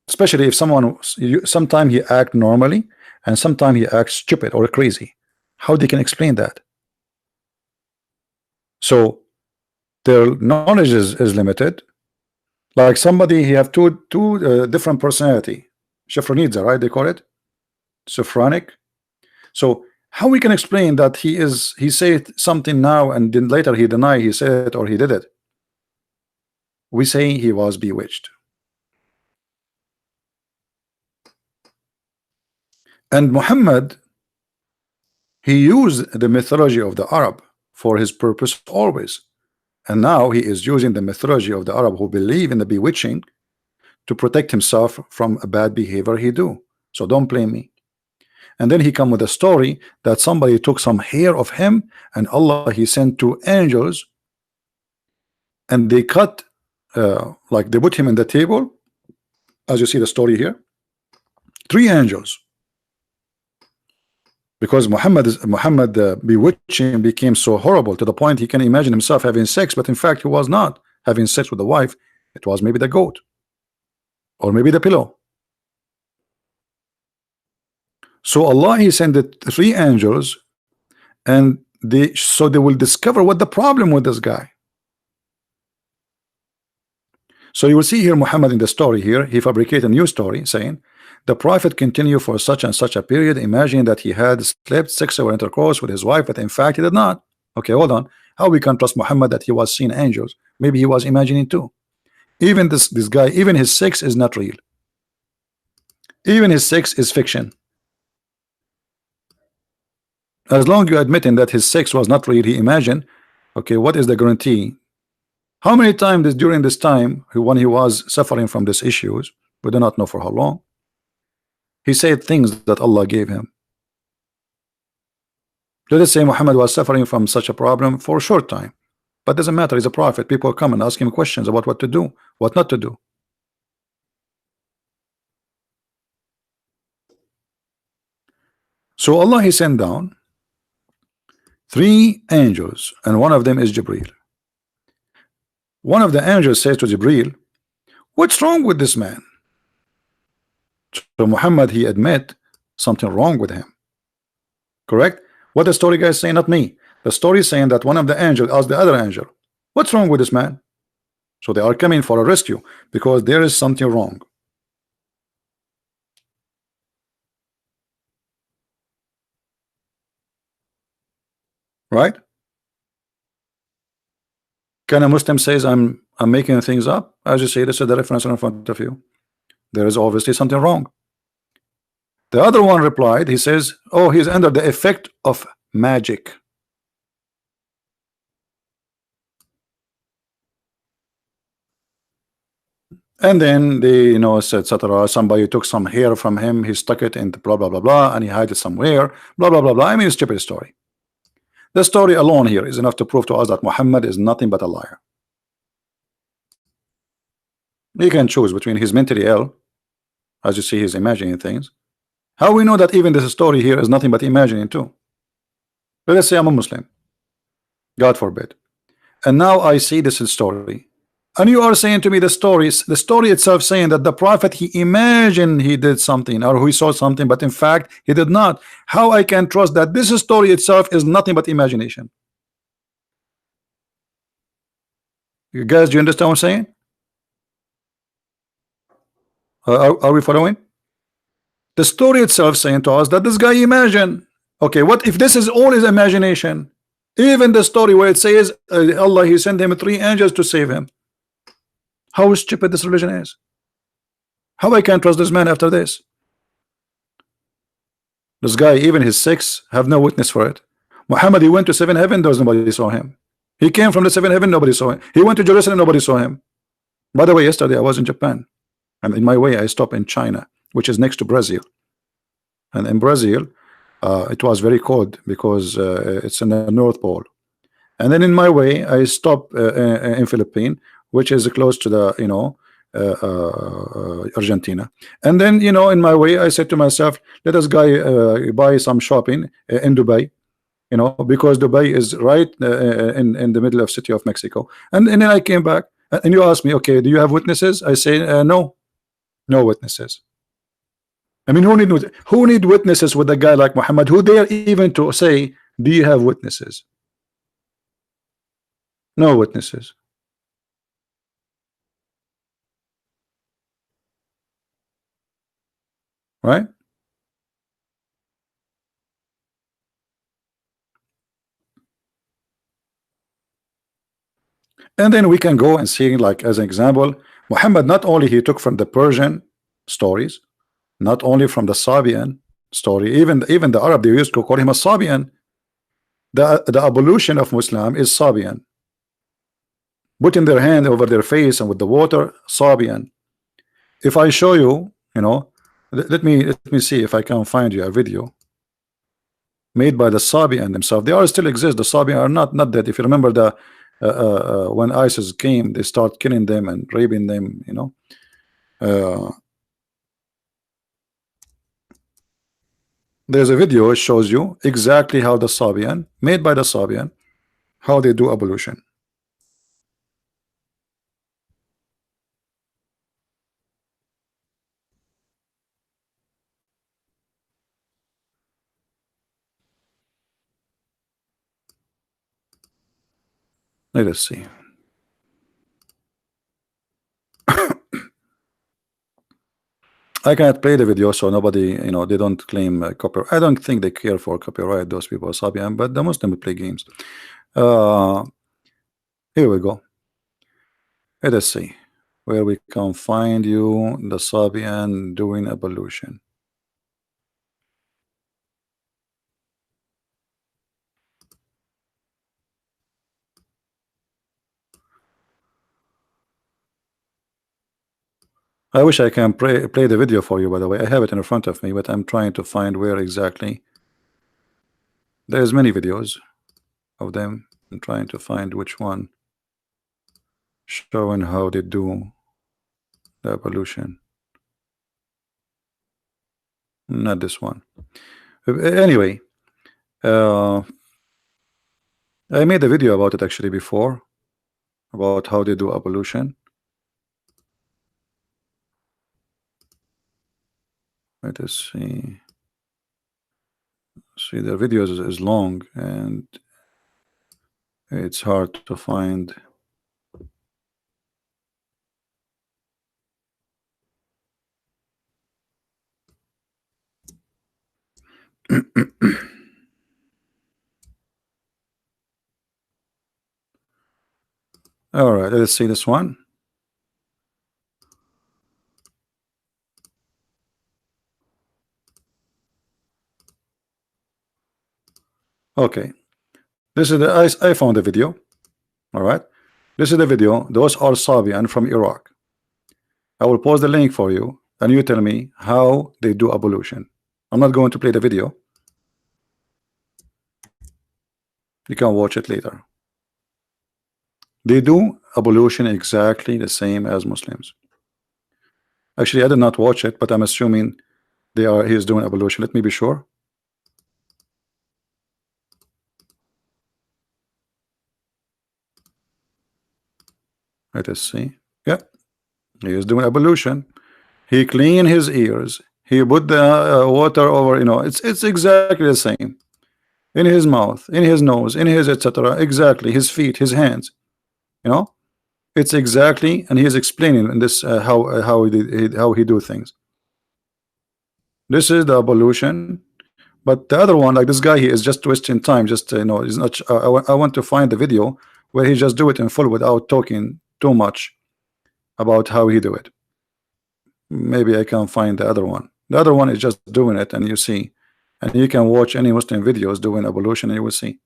especially if someone, sometimes he act normally and sometimes he acts stupid or crazy, how they can explain that? So their knowledge is limited, Like somebody, he have two different personality. Schizophrenia, right? They call it schizophrenic. So how we can explain that he said something now and then later he deny he said it or he did it? We say he was bewitched. And Muhammad, he used the mythology of the Arab for his purpose always. And now he is using the mythology of the Arab who believe in the bewitching to protect himself from a bad behavior he do. So don't blame me. And then he come with a story that somebody took some hair of him and Allah he sent two angels and they cut like they put him in the table as you see the story here, three angels, because Muhammad bewitching became so horrible to the point he can imagine himself having sex, but in fact he was not having sex with the wife. It was maybe the goat or maybe the pillow. So Allah he sent the three angels and they will discover what the problem with this guy. So you will see here Muhammad in the story here, he fabricated a new story saying the prophet continued for such and such a period, imagining that he had slept sexual intercourse with his wife, but in fact he did not. Okay, hold on. How we can trust Muhammad that he was seeing angels? Maybe he was imagining too. Even this guy, even his sex is not real. Even his sex is fiction. As long as you admitting that his sex was not real, he imagined. Okay, what is the guarantee? How many times during this time when he was suffering from these issues, we do not know for how long, he said things that Allah gave him. Let us say Muhammad was suffering from such a problem for a short time, but doesn't matter, he's a prophet. People come and ask him questions about what to do, what not to do. So Allah he sent down three angels, and one of them is Jibril. One of the angels says to Jibril, what's wrong with this man? So Muhammad he admit something wrong with him. Correct? What the story guys saying, not me. The story is saying that one of the angels asked the other angel, what's wrong with this man? So they are coming for a rescue because there is something wrong. Right? Can a Muslim says I'm making things up? As you say, this is the reference in front of you. There is obviously something wrong. The other one replied, he says, oh, he's under the effect of magic. And then they, etc. Somebody took some hair from him, he stuck it into blah blah blah blah, and he hid it somewhere, blah blah blah blah. I mean, it's a stupid story. The story alone here is enough to prove to us that Muhammad is nothing but a liar. He can choose between he's mentally ill, as you see, he's imagining things. How we know that even this story here is nothing but imagining too? Let us say I'm a Muslim, God forbid, and now I see this story, and you are saying to me the story itself saying that the prophet he imagined he did something or he saw something, but in fact he did not. How I can trust that this story itself is nothing but imagination? You guys, do you understand what I'm saying? Are we following? The story itself saying to us that this guy imagined. Okay, what if this is all his imagination? Even the story where it says Allah he sent him three angels to save him. How stupid this religion is. How I can trust this man after this? This guy, even his sex, have no witness for it. Muhammad, he went to seven heaven, there's nobody saw him. He came from the seven heaven, nobody saw him. He went to Jerusalem, nobody saw him. By the way, yesterday I was in Japan, and in my way I stopped in China, which is next to Brazil. And in Brazil, it was very cold because it's in the North Pole. And then in my way, I stopped in Philippines, which is close to the Argentina. And then in my way, I said to myself, let us buy some shopping in Dubai, because Dubai is right in the middle of city of Mexico. And then I came back, and you asked me, okay, do you have witnesses? I say no witnesses. I mean, who need witnesses with a guy like Muhammad? Who dare even to say, do you have witnesses? No witnesses. right? And then we can go and see, like as an example, Muhammad not only he took from the Persian stories, not only from the Sabian story, even the Arab they used to call him a Sabian. The evolution of Muslim is Sabian. Putting their hand over their face and with the water, Sabian. If I show you, let me see if I can find you a video made by the Sabian themselves. They are still exist. The Sabian are not dead. If you remember the when ISIS came, they start killing them and raping them. There's a video. It shows you exactly how the Sabian, made by the Sabian, how they do evolution. Let us see. I cannot play the video, so nobody, they don't claim copyright. I don't think they care for copyright. Those people, Sabian, but the Muslim play games. Uh, here we go. Let us see where we can find you the Sabian doing evolution. I wish I can play the video for you, by the way. I have it in front of me, but I'm trying to find where exactly. There's many videos of them. I'm trying to find which one showing how they do the evolution. Not this one. Anyway, I made a video about it actually before, about how they do evolution. Let us see. See, the video is long and it's hard to find. All right, let's see this one. Okay, this is the I found the video. All right, this is the video. Those are Sabian from Iraq. I will post the link for you, and you tell me how they do evolution. I'm not going to play the video. You can watch it later. They do evolution exactly the same as Muslims. Actually, I did not watch it, but I'm assuming he's doing evolution. Let me be sure. Let us see. Yeah, he is doing evolution. He clean his ears. He put the water over. It's exactly the same. In his mouth, in his nose, in his etc. Exactly. His feet, his hands. It's exactly, and he is explaining in this how he do things. This is the evolution. But the other one, like this guy, he is just wasting time. Just he's not. I want to find the video where he just do it in full without talking too much about how he do it. Maybe I can find the other one. The other one is just doing it, and you see, and you can watch any Muslim videos doing evolution, and you will see.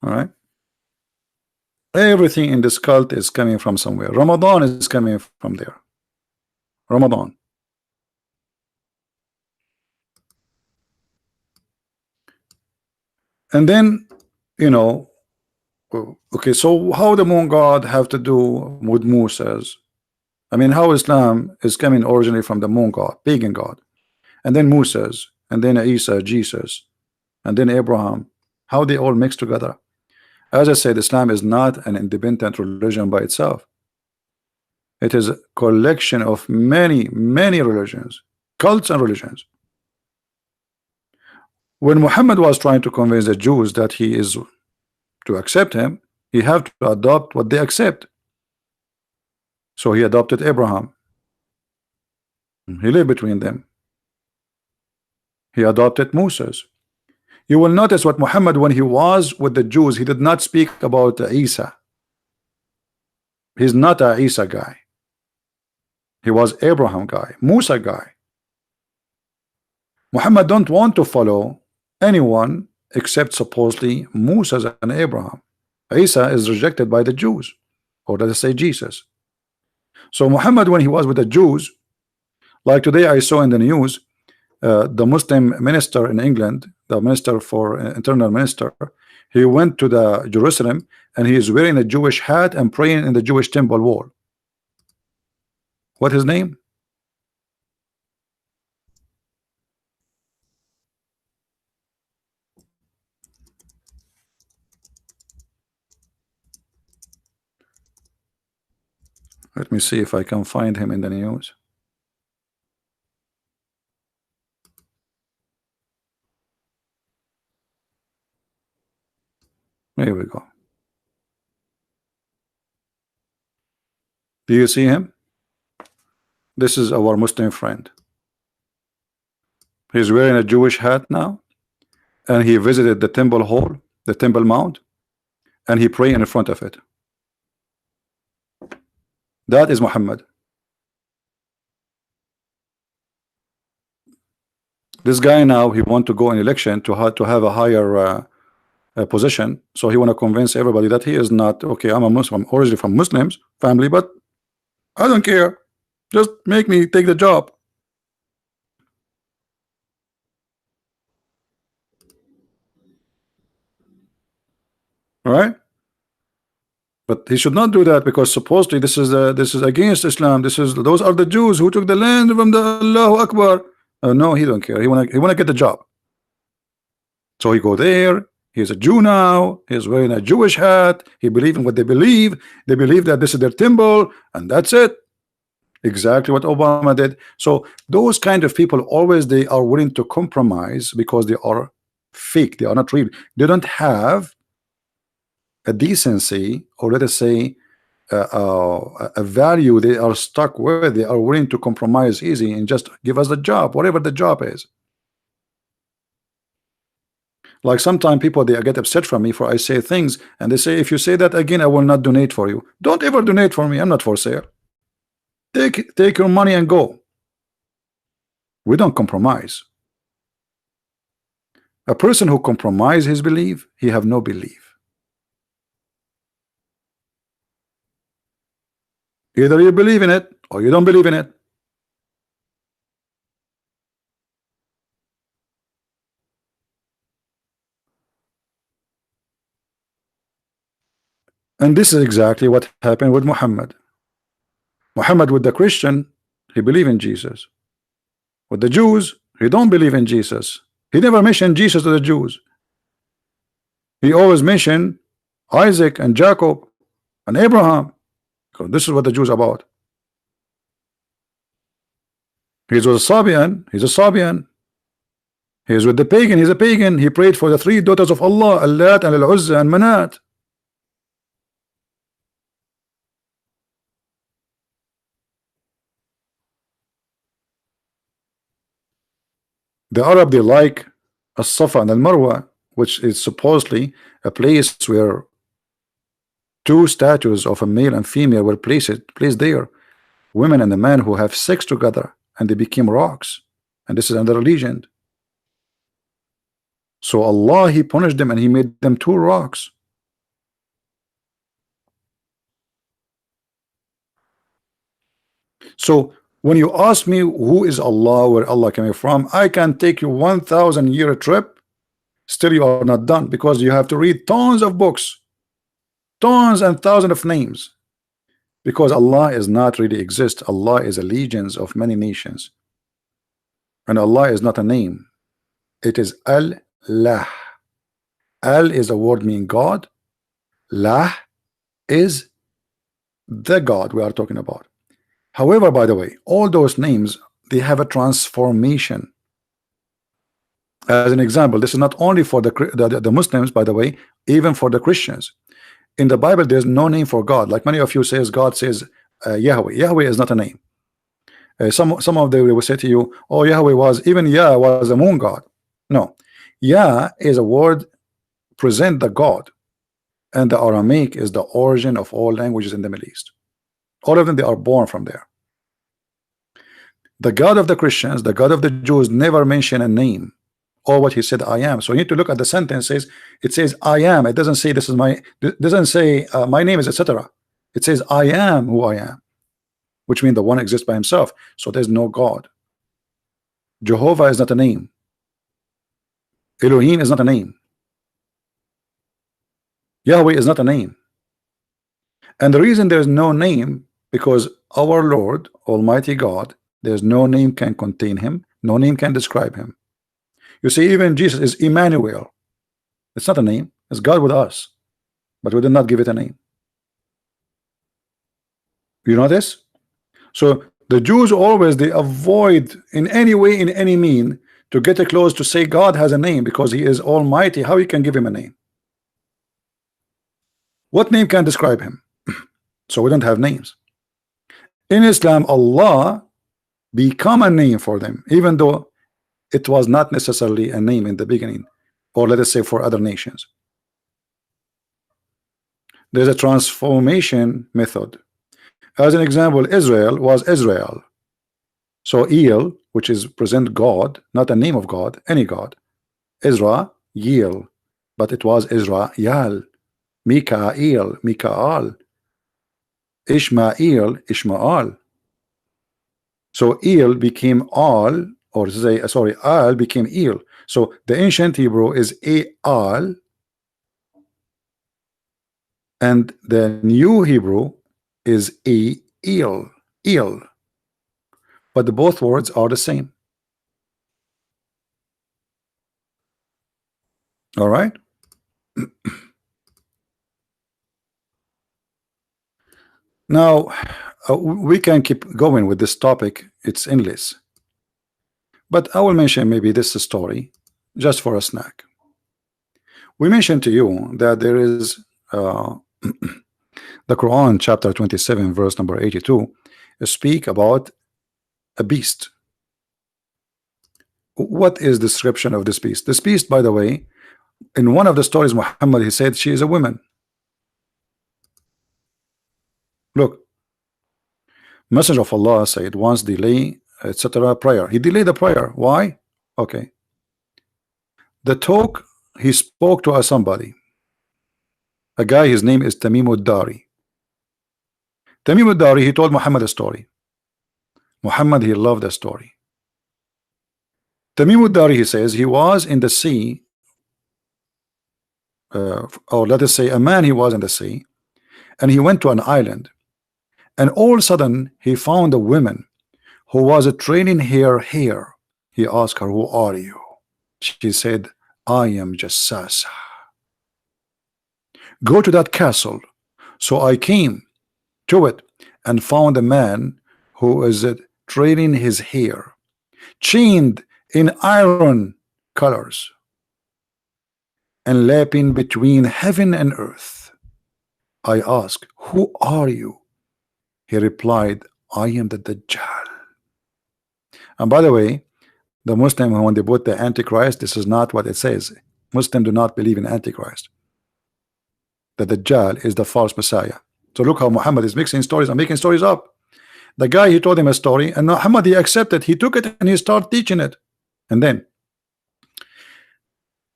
All right. Everything in this cult is coming from somewhere. Ramadan is coming from there. Ramadan. And then, okay, so how the moon god have to do with Moses? I mean, how Islam is coming originally from the moon god, pagan god, and then Moses, and then Isa, Jesus, and then Abraham. How they all mix together? As I said, Islam is not an independent religion by itself. It is a collection of many religions, cults and religions. When Muhammad was trying to convince the Jews that he is to accept him, he have to adopt what they accept. So he adopted Abraham. He lived between them. He adopted Moses. You will notice what Muhammad, when he was with the Jews, he did not speak about Isa. He's not a Isa guy. He was Abraham guy, Musa guy. Muhammad don't want to follow anyone except supposedly Musa and Abraham. Isa is rejected by the Jews, or let us say Jesus. So Muhammad, when he was with the Jews, like today I saw in the news, the Muslim minister in England, the minister for internal minister, he went to the Jerusalem and he is wearing a Jewish hat and praying in the Jewish temple wall. What his name? Let me see if I can find him in the news. Here we go. Do you see him? This is our Muslim friend. He's wearing a Jewish hat now, and he visited the temple hall, the temple mount, and he prayed in front of it. That is Muhammad. This guy now, he want to go in election to have a higher position, so he want to convince everybody that he is not okay. I'm a Muslim, I'm originally from Muslims family, but I don't care. Just make me take the job. All right, but he should not do that, because supposedly this is against Islam. Those are the Jews who took the land from the Allahu Akbar. No, he don't care. He wanna get the job. So he go there. He's a Jew now. He's wearing a Jewish hat. He believes in what they believe. They believe that this is their temple, and that's it. Exactly what Obama did. So those kind of people always, they are willing to compromise because they are fake. They are not real. They don't have a decency, or let us say a value they are stuck with. They are willing to compromise easy and just give us the job, whatever the job is. Like sometimes people, they get upset from me for I say things, and they say, if you say that again, I will not donate for you. Don't ever donate for me. I'm not for sale. Take your money and go. We don't compromise. A person who compromises his belief, he have no belief. Either you believe in it or you don't believe in it. And this is exactly what happened with Muhammad. Muhammad, with the Christian, he believed in Jesus. With the Jews, he don't believe in Jesus. He never mentioned Jesus to the Jews. He always mentioned Isaac and Jacob and Abraham, because this is what the Jews are about. He was a Sabian. He's a Sabian. He is with the pagan. He's a pagan. He prayed for the three daughters of Allah, Allat and Al-Uzza and Manat. The Arab, they like As-Safa and Al-Marwa, which is supposedly a place where two statues of a male and female were placed there, women and a man who have sex together, and they became rocks. And this is another legend. So Allah, he punished them and he made them two rocks. So when you ask me who is Allah, where Allah coming from, I can take you 1,000-year trip, still you are not done, because you have to read tons of books, tons and thousands of names, because Allah is not really exist. Allah is a legions of many nations, and Allah is not a name. It is Allah. Al is a word meaning God. Lah is the God we are talking about. However, by the way, all those names, they have a transformation. As an example, this is not only for the Muslims, by the way, even for the Christians. In the Bible, there's no name for God. Like many of you says, God says Yahweh. Yahweh is not a name. Some of them will say to you, oh, Yahweh was, even Yah was a moon god. No, Yah is a word present the God, and the Aramaic is the origin of all languages in the Middle East. All of them, they are born from there. The God of the Christians, the God of the Jews, never mention a name or what he said I am. So you need to look at the sentences. It says I am. It doesn't say this is my, it doesn't say my name is, etc. It says I am who I am, which means the one exists by himself. So there's no God. Jehovah is not a name. Elohim is not a name. Yahweh is not a name. And the reason there's no name, because our Lord Almighty God, there's no name can contain him, no name can describe him. You see, even Jesus is Emmanuel. It's not a name, it's God with us, but we did not give it a name. You know this? So the Jews always, they avoid in any way, in any mean, to get close to say God has a name, because he is Almighty. How you can give him a name? What name can describe him? So we don't have names. In Islam, Allah become a name for them, even though it was not necessarily a name in the beginning, or let us say for other nations. There's a transformation method. As an example, Israel was Israel. So El, which is present God, not a name of God, any God. Ezra, Yel, but it was Israel. Mikael, Mikaal. Ishmael, Ishmael. So El became Al, or say, sorry, Al became El. So the ancient Hebrew is Al, and the new Hebrew is El, El. But the both words are the same. All right. Now we can keep going with this topic. It's endless. But I will mention maybe this story just for a snack. We mentioned to you that there is the Quran chapter 27 verse number 82 speak about a beast. What is the description of this beast? This beast, by the way, in one of the stories, Muhammad, he said she is a woman. Look, Messenger of Allah said once delay, etc. prayer. He delayed the prayer. Why? Okay. The talk, he spoke to somebody, a guy, his name is Tamim ad-Dari. Tamim ad-Dari, he told Muhammad a story. Muhammad, he loved the story. Tamim ad-Dari, he says, he was in the sea, or let us say a man, he was in the sea, and he went to an island, and all of a sudden he found a woman who was training her hair. He asked her, who are you? She said, I am Jassasa. Go to that castle. So I came to it and found a man who is training his hair, chained in iron colors, and lapping between heaven and earth. I asked, who are you? He replied, I am the Dajjal. And by the way, the Muslim, when they put the Antichrist, this is not what it says. Muslims do not believe in Antichrist. The Dajjal is the false Messiah. So look how Muhammad is mixing stories and making stories up. The guy, he told him a story, and Muhammad, he accepted. He took it and he started teaching it. And then,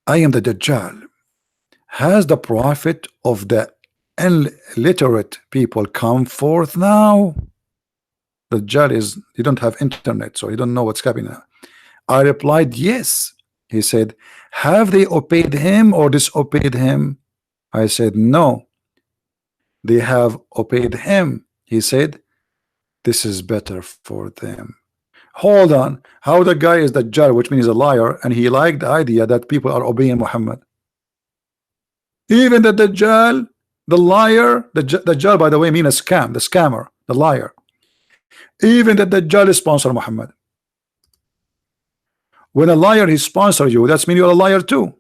I am the Dajjal. Has the prophet of the illiterate people come forth now? The Dajjal is, he don't have internet, so he don't know what's happening now. I replied, yes. He said, have they obeyed him or disobeyed him? I said, no. They have obeyed him. He said, this is better for them. Hold on. How the guy is the Dajjal, which means a liar, and he liked the idea that people are obeying Muhammad. Even the Dajjal, the liar, the Dajjal, by the way, mean a scam, the scammer, the liar. Even the Dajjal sponsor Muhammad. When a liar he sponsor you, that's mean you're a liar too.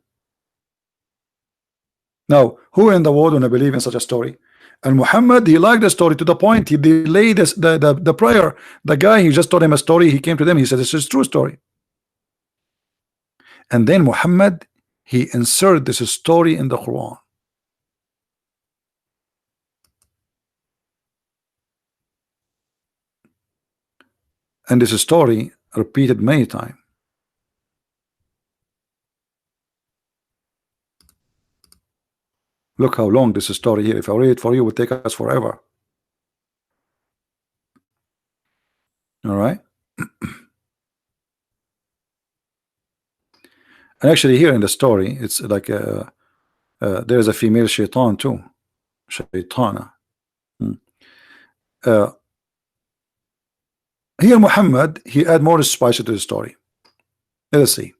Now, who in the world wanna believe in such a story? And Muhammad, he liked the story to the point he delayed the prayer. The guy, he just told him a story. He came to them. He said, "This is true story." And then Muhammad, he inserted this story in the Quran. And this story repeated many times. Look how long this story here. If I read it for you, it would take us forever. All right. And actually, here in the story, it's like there's a female shaitan too, shaitana. Hmm. Uh, Here, Muhammad, he add more spice to the story. Let us see.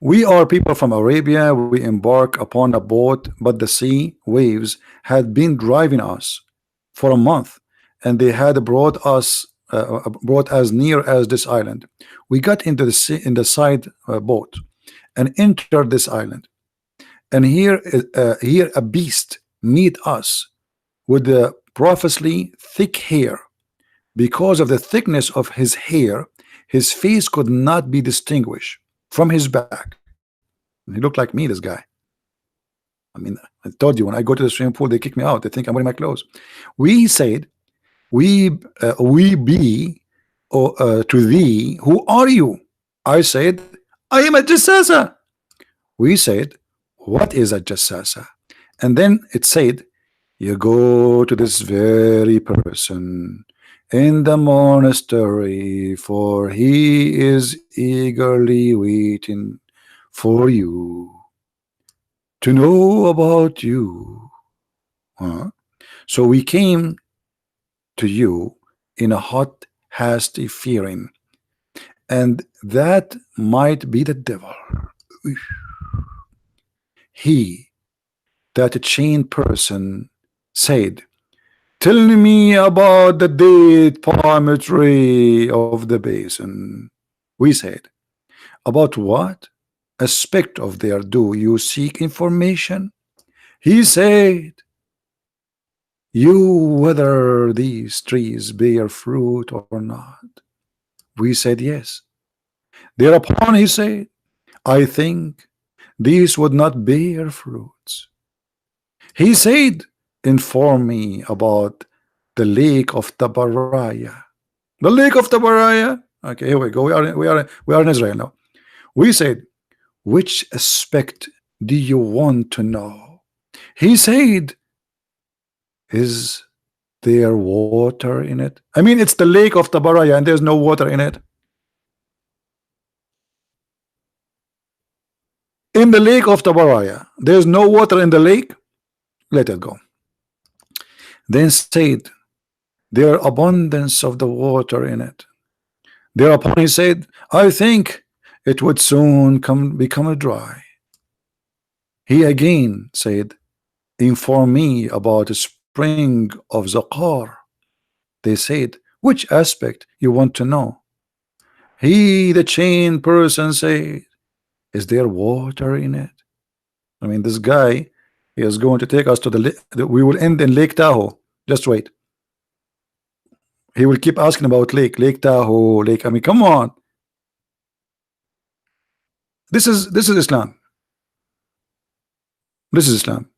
We are people from Arabia. We embark upon a boat, but the sea waves had been driving us for a month, and they had brought us near as this island. We got into the sea, in the side boat and entered this island. And here a beast meet us with the profusely thick hair. Because of the thickness of his hair, his face could not be distinguished from his back. He looked like me, this guy. I mean, I told you, when I go to the swimming pool, they kick me out. They think I'm wearing my clothes. We said, we be to thee, who are you? I said, I am a jassasa. We said, what is a jassasa? And then it said, you go to this very person in the monastery, for he is eagerly waiting for you to know about you. Huh? So we came to you in a hot, hasty fearing, and that might be the devil. He, that chained person, said, tell me about the date palm tree of the basin. We said, about what aspect of there do you seek information? He said, you whether these trees bear fruit or not. We said yes. Thereupon he said, I think these would not bear fruits. He said, inform me about the lake of Tabaraya. The lake of Tabaraya. Okay, here we go. We are in Israel now. We said, which aspect do you want to know? He said, is there water in it? I mean, it's the lake of Tabaraya and there's no water in it. In the lake of Tabaraya, there's no water in the lake. Let it go. Then said, there abundance of the water in it. Thereupon he said, I think it would soon become dry. He again said, inform me about the spring of Zaqar. They said, which aspect you want to know? He, the chained person, said, is there water in it? I mean, this guy, he is going to take us to we will end in Lake Tahoe. Just wait. He will keep asking about Lake Tahoe, Lake. I mean, come on. This is Islam. This is Islam.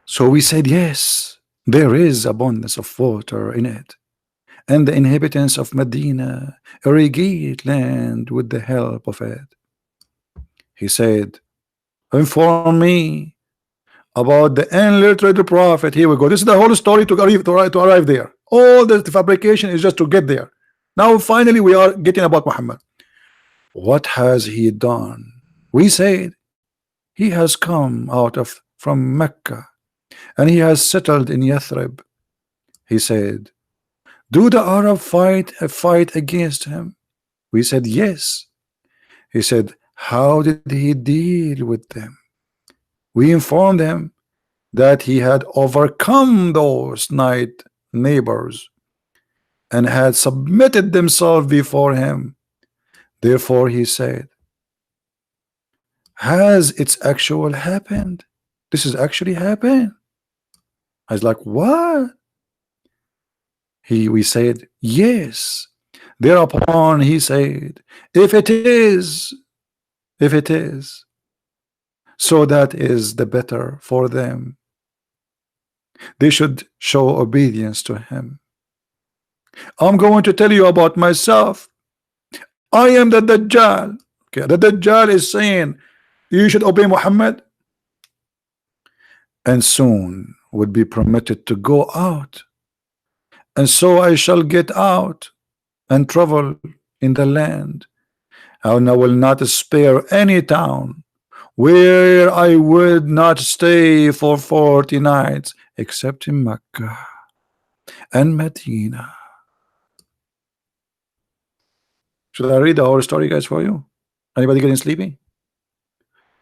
So we said, yes, there is abundance of water in it, and the inhabitants of Medina irrigate land with the help of it. He said, inform me about the illiterate prophet. Here we go. This is the whole story to arrive there. All the fabrication is just to get there. Now finally we are getting about Muhammad. What has he done? We said, he has come from Mecca, and he has settled in Yathrib. He said, do the Arab fight against him? We said yes. He said, how did he deal with them? We informed him that he had overcome those night neighbors and had submitted themselves before him. Therefore he said, Has it's actual happened? This is actually happened? I was like, what? We said yes. Thereupon he said, if it is, if it is, so that is the better for them. They should show obedience to him. I'm going to tell you about myself. I am the Dajjal. Okay, the Dajjal is saying you should obey Muhammad, and soon would be permitted to go out, and so I shall get out and travel in the land, and I will not spare any town where I would not stay for 40 nights except in Mecca and Medina. Should I read the whole story, guys, for you? Anybody getting sleepy?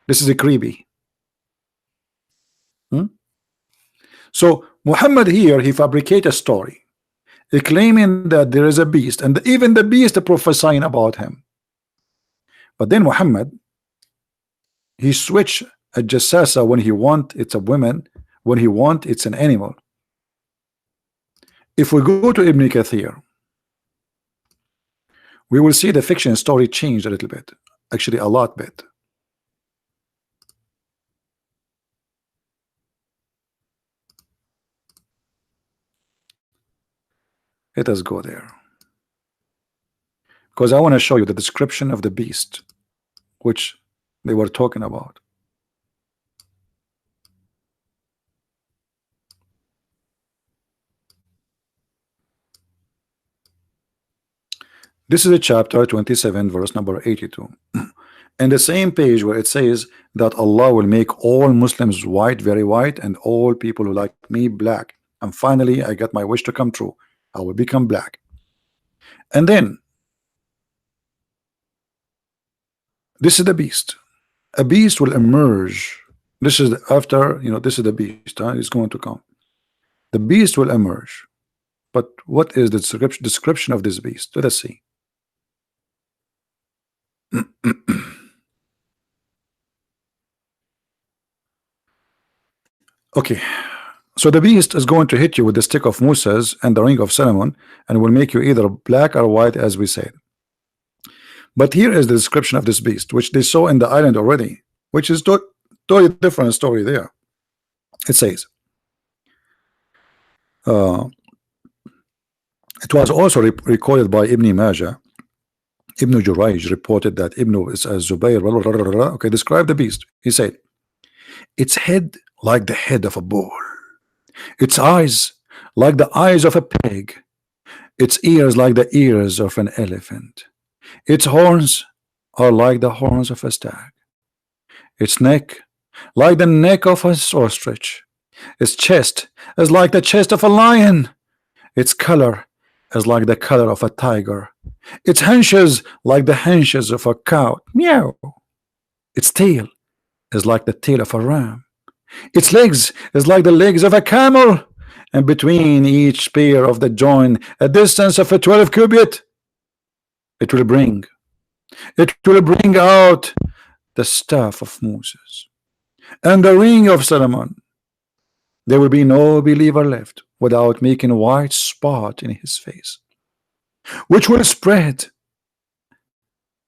This is a creepy. So Muhammad here, he fabricated a story claiming that there is a beast, and even the beast are prophesying about him. But then Muhammad, he switched a jassasa. When he want it's a woman, when he want it's an animal. If we go to Ibn Kathir, we will see the fiction story changed a little bit, actually a lot bit. Let us go there, because I want to show you the description of the beast which they were talking about. This is a chapter 27, verse number 82. And the same page where it says that Allah will make all Muslims white, very white, and all people who like me black. And finally, I got my wish to come true. I will become black. And then this is the beast. A beast will emerge. This is after, this is the beast. It's going to come. The beast will emerge. But what is the description of this beast? Let us see. Okay, so the beast is going to hit you with the stick of Moses and the ring of Solomon, and will make you either black or white, as we said. But here is the description of this beast, which they saw in the island already, which is totally different story there. It says, it was also recorded by Ibn Majah. Ibn Jurayj reported that Ibn Zubayr, okay, described the beast. He said, its head like the head of a bull, its eyes like the eyes of a pig, its ears like the ears of an elephant, its horns are like the horns of a stag, its neck like the neck of an ostrich, its chest is like the chest of a lion, its color is like the color of a tiger, its haunches like the haunches of a cow, meow, its tail is like the tail of a ram, its legs is like the legs of a camel, and between each pair of the joint a distance of a 12 cubit. It will bring out the staff of Moses and the ring of Solomon. There will be no believer left without making a white spot in his face, which will spread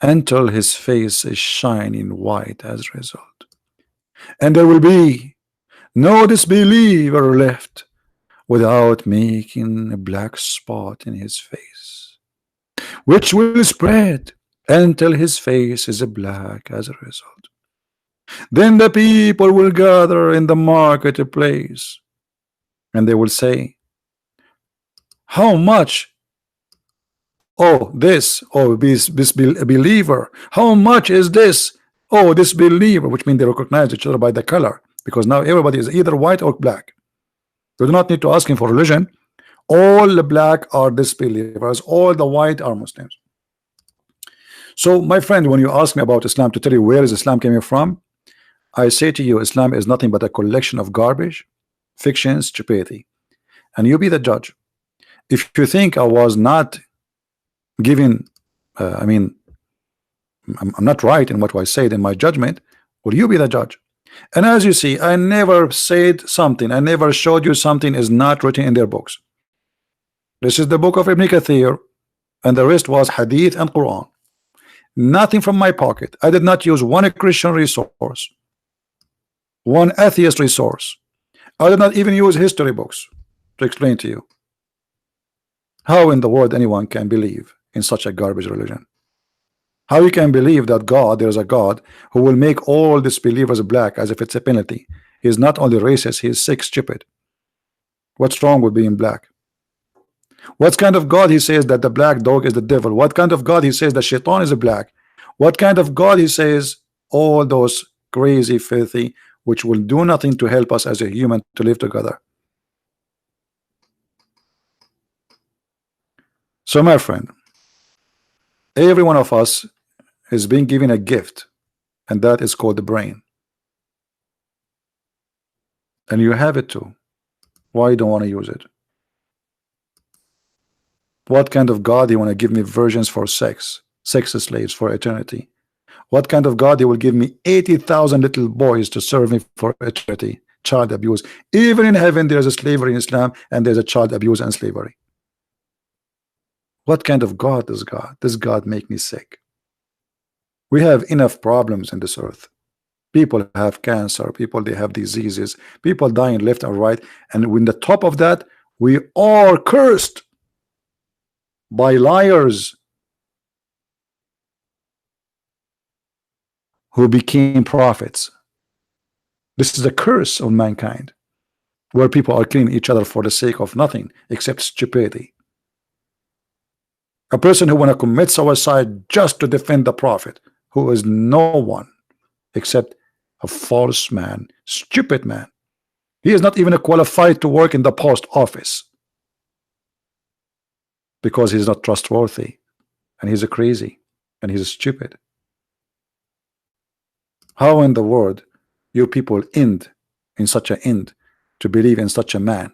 until his face is shining white as a result. And there will be no disbeliever left without making a black spot in his face, which will spread until his face is black as a result. Then the people will gather in the marketplace, and they will say, how much? Oh, this, oh, this believer, how much is this? Oh, this believer, which means they recognize each other by the color, because now everybody is either white or black. You do not need to ask him for religion. All the black are disbelievers, all the white are Muslims. So my friend, when you ask me about Islam, to tell you where is Islam coming from, I say to you, Islam is nothing but a collection of garbage, fiction, stupidity, and you be the judge. If you think I was not giving, I'm not right in what I said in my judgment, Will you be the judge? And as you see, I never said something, I never showed you something is not written in their books. This is the book of Ibn Kathir, and the rest was Hadith and Quran. Nothing from my pocket. I did not use one Christian resource, one atheist resource. I did not even use history books to explain to you. How in the world anyone can believe in such a garbage religion? How you can believe that God, there is a God who will make all disbelievers black as if it's a penalty? He is not only racist, he is sick, stupid. What's wrong with being black? What kind of God he says that the black dog is the devil? What kind of God he says that shaitan is a black? What kind of God he says all those crazy, filthy, which will do nothing to help us as a human to live together? So my friend, every one of us is being given a gift, and that is called the brain. And you have it too. Why you don't want to use it? What kind of God you want to give me virgins for sex slaves for eternity? What kind of God you will give me 80,000 little boys to serve me for eternity? Child abuse. Even in heaven there is a slavery in Islam, and there's a child abuse and slavery. What kind of God is God? This God make me sick. We have enough problems in this earth. People have cancer, people they have diseases, people dying left and right, and when the top of that, we are cursed by liars who became prophets. This is the curse of mankind, where people are killing each other for the sake of nothing except stupidity. A person who want to commit suicide just to defend the prophet, who is no one except a false man, stupid man. He is not even qualified to work in the post office because he's not trustworthy, and he's a crazy, and he's a stupid. How in the world you people end in such an end to believe in such a man,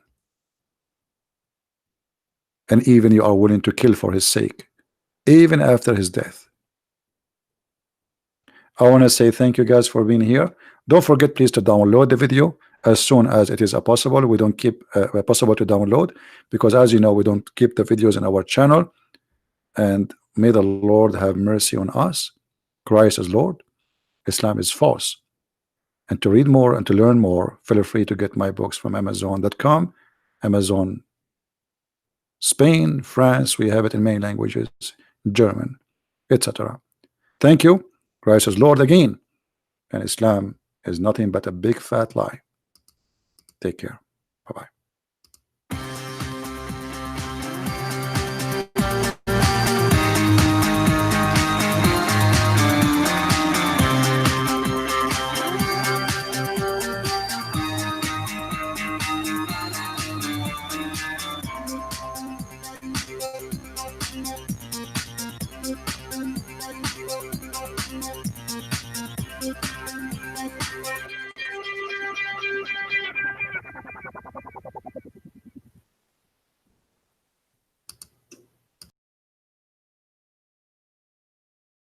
and even you are willing to kill for his sake, even after his death? I want to say thank you guys for being here. Don't forget please to download the video as soon as it is possible. We don't keep possible to download, because as you know, we don't keep the videos in our channel. And may the Lord have mercy on us. Christ is Lord, Islam is false. And to read more and to learn more, feel free to get my books from Amazon.com, Amazon Spain, France, we have it in many languages, German, etc. Thank you. Christ is Lord again, and Islam is nothing but a big fat lie. Take care.